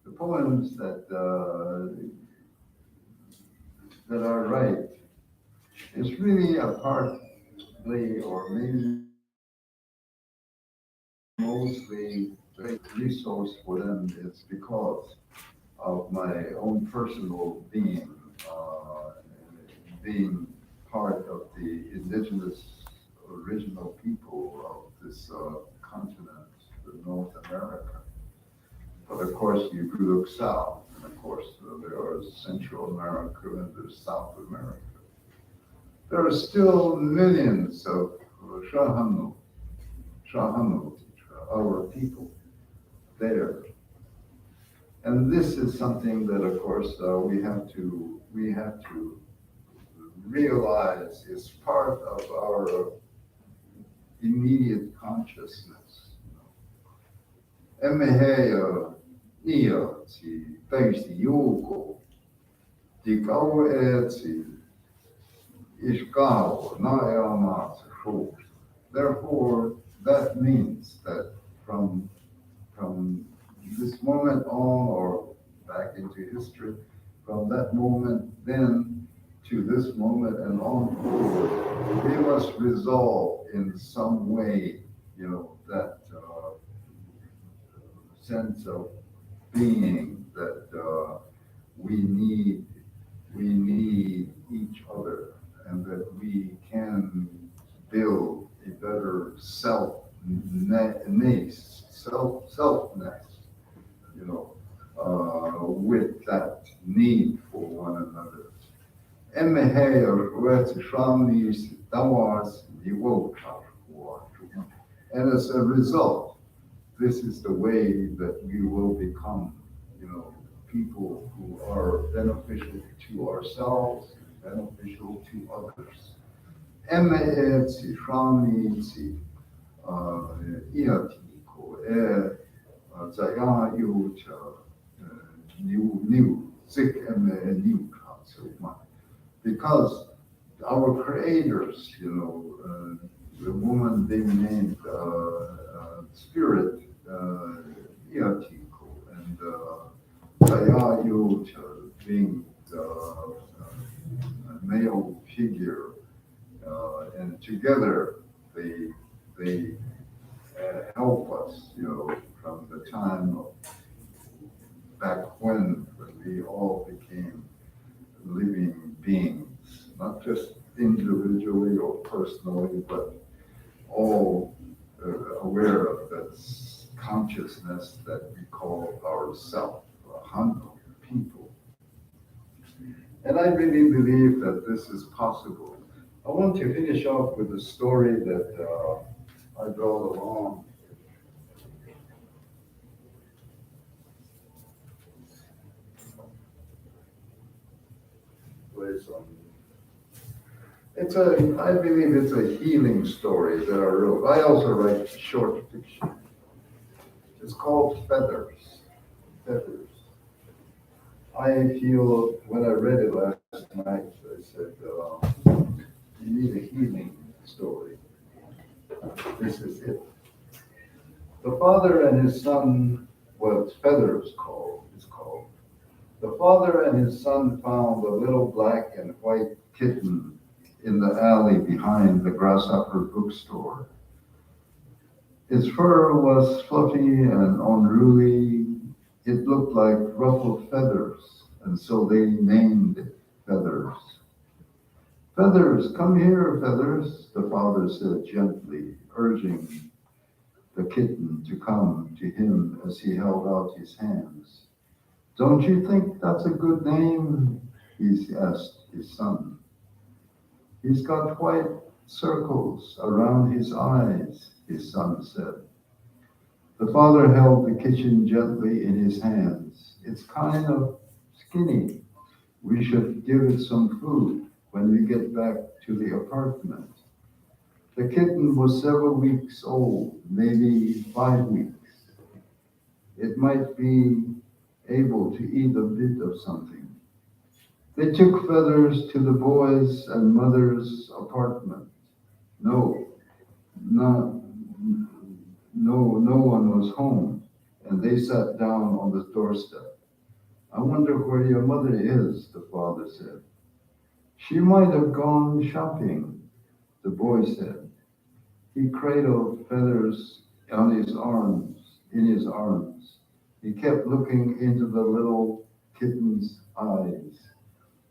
The poems that that I write is really a partly or maybe mostly the resource for them is because of my own personal being part of the indigenous original people of this continent, the North America. But of course, you look south, and of course, there is Central America and there's South America. There are still millions of Shahanu, our people there. And this is something that, of course, we have to realize is part of our immediate consciousness. Emehea nia ti peisti yoko di kau e ti ishkao na eama te. Therefore, that means that from this moment on, or back into history, from that moment then to this moment and on forward, we must resolve in some way, that sense of being that we need each other, and that we can build a better selfness, with that need for one another. And as a result, this is the way that we will become, people who are beneficial to ourselves, beneficial to others. Because our creators, the woman being named Spirit, Iatiko, and Tayayu being the male figure, and together they help us, from the time of back when we all became living beings, not just individually or personally, but all aware of that consciousness that we call ourself, people. And I really believe that this is possible. I want to finish off with a story that I brought along. I believe it's a healing story that I wrote. I also write short fiction. It's called Feathers. I feel, when I read it last night, I said, you need a healing story. This is it. The father and his son, what Feathers is called. The father and his son found a little black and white kitten in the alley behind the Grasshopper bookstore. Its fur was fluffy and unruly. It looked like ruffled feathers, and so they named it Feathers. Feathers, come here, Feathers, the father said gently, urging the kitten to come to him as he held out his hands. Don't you think that's a good name? He asked his son. He's got white circles around his eyes, his son said. The father held the kitchen gently in his hands. It's kind of skinny. We should give it some food when we get back to the apartment. The kitten was several weeks old, maybe 5 weeks. It might be able to eat a bit of something. They took Feathers to the boys' and mother's apartment. No one was home, and they sat down on the doorstep. I wonder where your mother is, the father said. She might have gone shopping, the boy said. He cradled Feathers in his arms. He kept looking into the little kitten's eyes.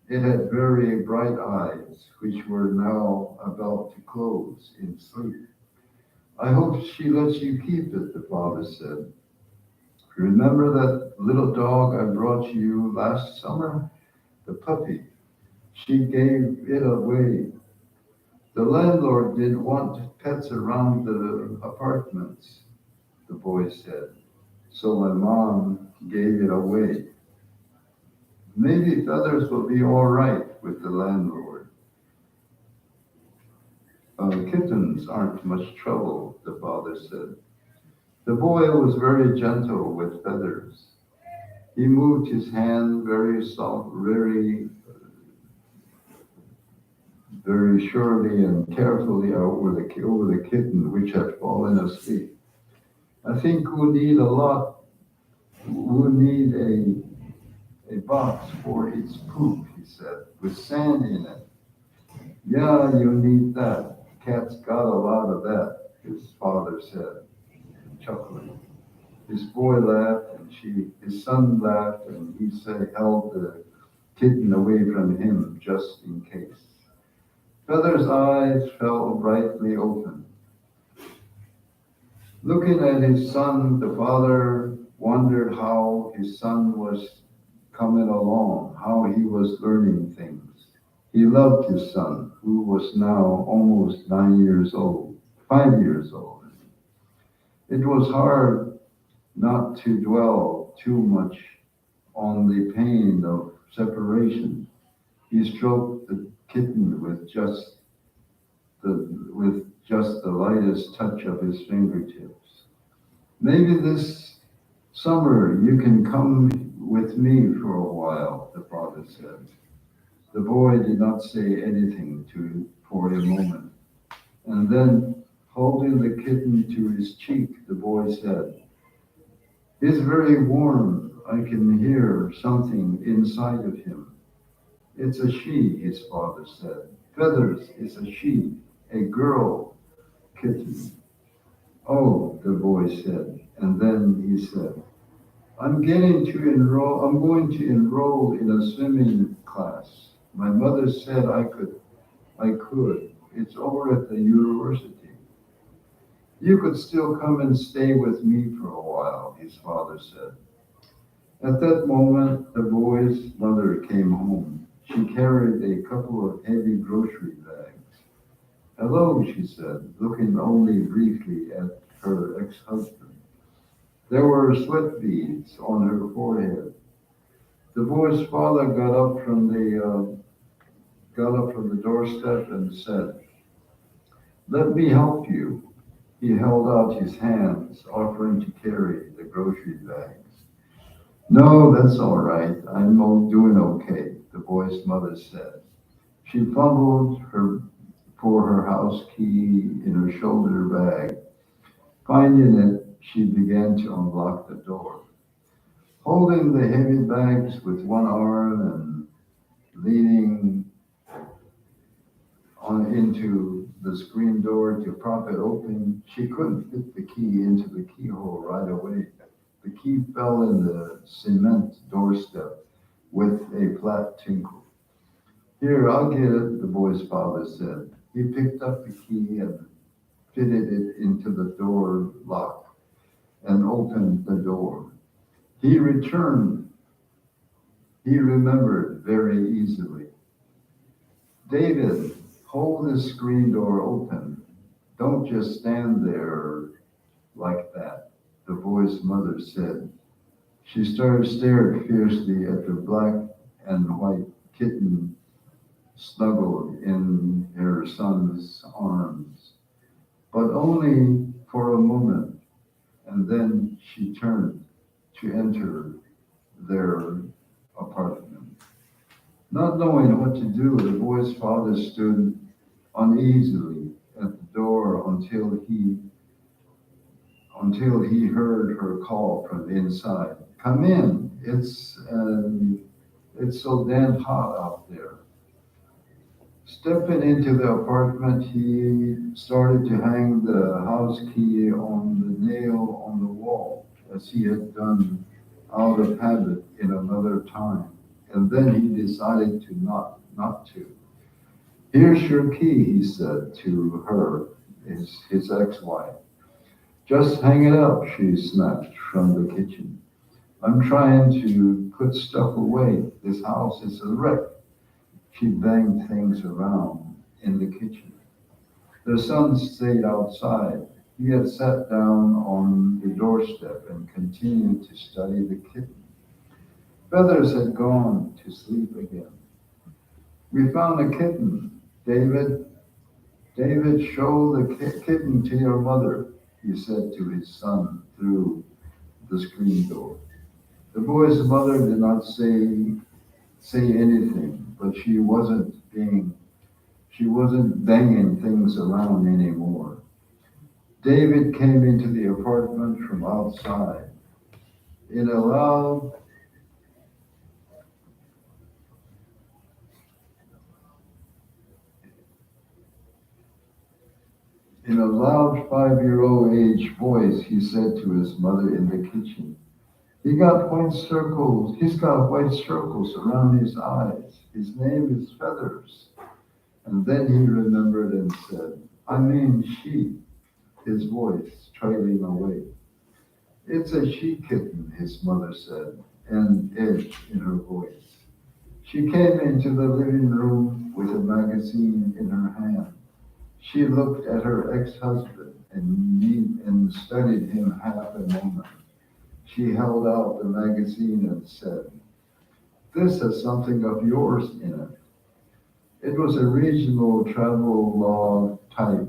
It had very bright eyes, which were now about to close in sleep. I hope she lets you keep it, the father said. Remember that little dog I brought you last summer? The puppy. She gave it away. The landlord didn't want pets around the apartments, the boy said. So my mom gave it away. Maybe Feathers will be all right with the landlord. Kittens aren't much trouble, the father said. The boy was very gentle with Feathers. He moved his hand very soft, very surely and carefully over the kitten, which had fallen asleep. I think we'll need a box for its poop, he said, with sand in it. Yeah, you need that. Cat's got a lot of that, his father said, chuckling. His boy laughed, and his son laughed, and he held the kitten away from him just in case. Feathers' eyes fell brightly open. Looking at his son, the father wondered how his son was coming along, how he was learning things. He loved his son, who was now almost 5 years old. It was hard not to dwell too much on the pain of separation. He stroked the kitten with just the lightest touch of his fingertips. Maybe this summer you can come with me for a while, the father said. The boy did not say anything for a moment. And then, holding the kitten to his cheek, the boy said, "He's very warm. I can hear something inside of him." "It's a she," his father said. "Feathers is a she, a girl kitten." "Oh," the boy said, and then he said, I'm going to enroll in a swimming class. My mother said I could. It's over at the university. You could still come and stay with me for a while, his father said. At that moment, the boy's mother came home. She carried a couple of heavy grocery bags. "Hello," she said, looking only briefly at her ex-husband. There were sweat beads on her forehead. The boy's father got up from the doorstep and said, "Let me help you." He held out his hands, offering to carry the grocery bags. "No, that's all right. I'm doing okay," the boy's mother said. She fumbled for her house key in her shoulder bag. Finding it, she began to unlock the door. Holding the heavy bags with one arm and leaning into the screen door to prop it open. She couldn't fit the key into the keyhole right away. The key fell in the cement doorstep with a flat tinkle. Here, I'll get it, the boy's father said. He picked up the key and fitted it into the door lock and opened the door. He returned. He remembered very easily. David, hold the screen door open. Don't just stand there like that, the boy's mother said. She stared fiercely at the black and white kitten snuggled in her son's arms, but only for a moment, and then she turned to enter their apartment. Not knowing what to do, the boy's father stood uneasily at the door until he heard her call from the inside. Come in, it's so damn hot out there. Stepping into the apartment, he started to hang the house key on the nail on the wall, as he had done out of habit in another time. And then he decided to not to. Here's your key, he said to her, his ex-wife. Just hang it up, she snapped from the kitchen. I'm trying to put stuff away. This house is a wreck. She banged things around in the kitchen. Their son stayed outside. He had sat down on the doorstep and continued to study the kitten. Feathers had gone to sleep again. We found a kitten, David. David, show the kitten to your mother, he said to his son through the screen door. The boy's mother did not say anything, but she wasn't banging things around anymore. David came into the apartment from outside. In a loud 5-year-old age voice, he said to his mother in the kitchen, He's got white circles around his eyes. His name is Feathers. And then he remembered and said, I mean she, his voice trailing away. It's a she kitten, his mother said, an edge in her voice. She came into the living room with a magazine in her hand. She looked at her ex-husband and studied him half a moment. She held out the magazine and said, This has something of yours in it. It was a regional travel log type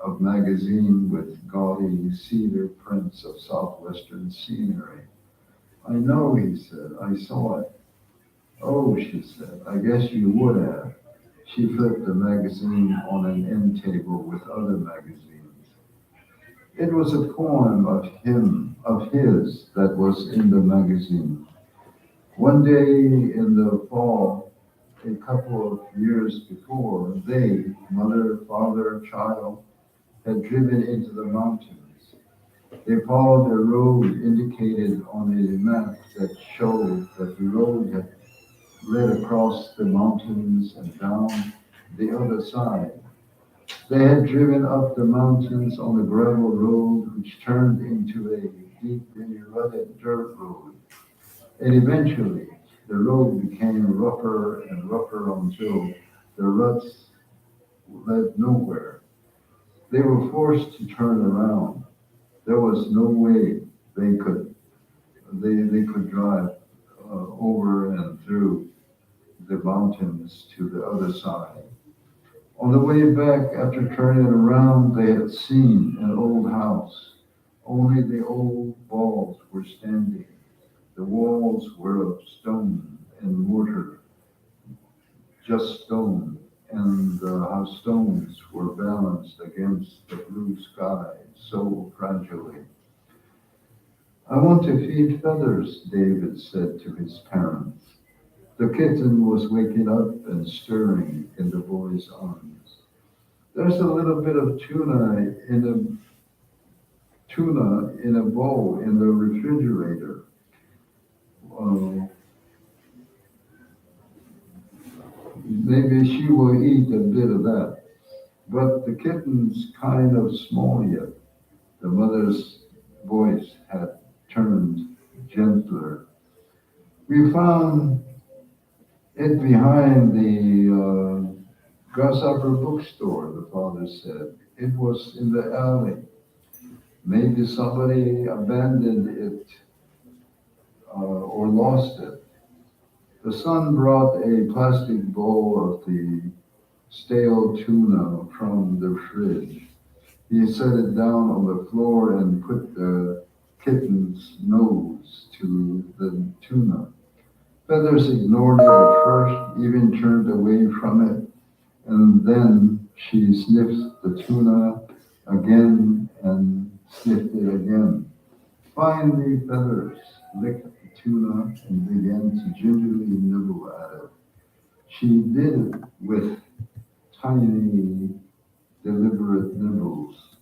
of magazine with gaudy cedar prints of southwestern scenery. I know, he said, I saw it. Oh, she said, I guess you would have. She flipped the magazine on an end table with other magazines. It was a poem of his that was in the magazine. One day in the fall, a couple of years before, they, mother, father, child, had driven into the mountains. They followed a road indicated on a map that showed that the road had led across the mountains and down the other side. They had driven up the mountains on a gravel road which turned into a deeply rutted dirt road. And eventually, the road became rougher and rougher until the ruts led nowhere. They were forced to turn around. There was no way they could drive over and through the mountains to the other side. On the way back, after turning around, they had seen an old house. Only the old walls were standing. The walls were of stone and mortar, just stone, and the stones were balanced against the blue sky so fragilely. I want to feed Feathers, David said to his parents. The kitten was waking up and stirring in the boy's arms. There's a little bit of tuna in a bowl in the refrigerator. Maybe she will eat a bit of that. But the kitten's kind of small yet. The mother's voice had turned gentler. We found it behind the Grasshopper bookstore, the father said. It was in the alley. Maybe somebody abandoned it or lost it. The son brought a plastic bowl of the stale tuna from the fridge. He set it down on the floor and put the kitten's nose to the tuna. Feathers ignored it at first, even turned away from it, and then she sniffed the tuna again and sniffed it again. Finally, Feathers licked the tuna and began to gingerly nibble at it. She did it with tiny, deliberate nibbles.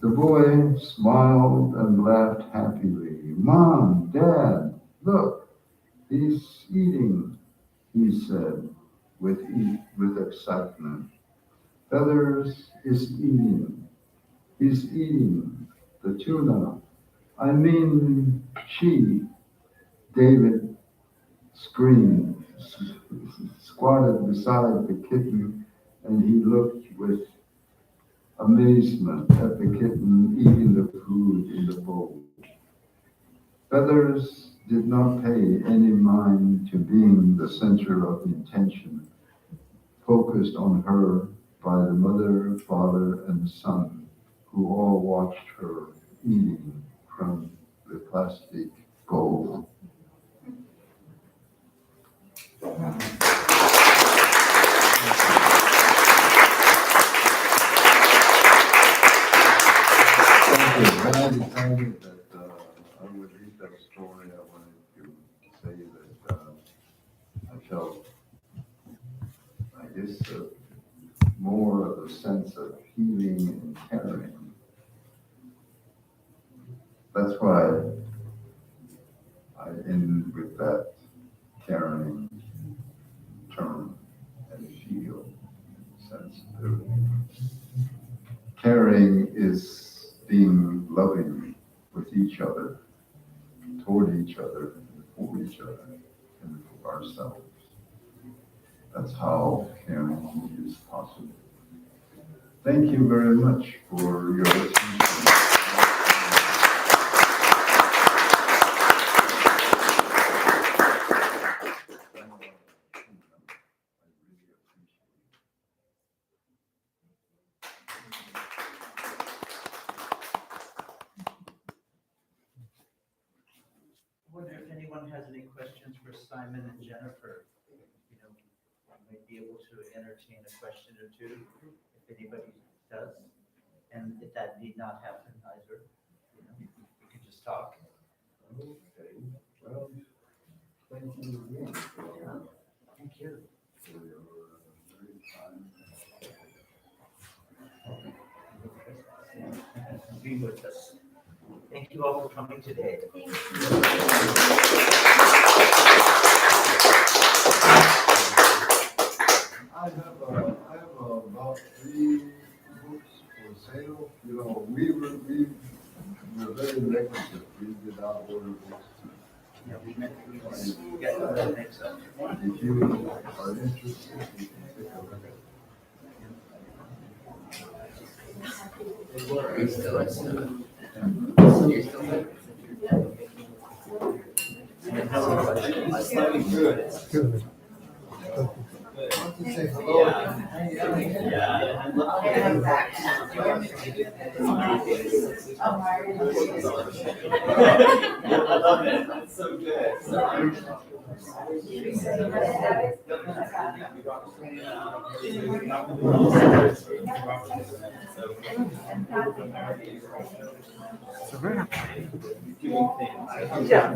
The boy smiled and laughed happily. Mom, Dad, look, he's eating, he said with excitement. Feathers is eating. He's eating the tuna. I mean, she, David screamed, squatted beside the kitten, and he looked with amazement at the kitten eating the food in the bowl. Feathers did not pay any mind to being the center of attention, focused on her by the mother, father, and son, who all watched her eating from the plastic bowl. When I decided that I would read that story, I wanted to say that I felt, I guess, more of a sense of healing and caring. That's why I end with that caring term and feel sensibility. Caring is being loving with each other, toward each other, and for each other, and for ourselves. That's how caring is possible. Thank you very much for your attention. I wonder if anyone has any questions for Simon and Jennifer. You know, I might be able to entertain a question or two if anybody does. And if that need not happen either, you know, you could just talk. Okay, well, thank you again Thank you. for your very kind. Be with us. Thank you all for coming today. I have about 3 books for sale. You know, we're very negative. We did not order books. Yeah, we get the mix up. If you are interested, you can take a look at it. Say hello. I love it. It's so good. Yeah.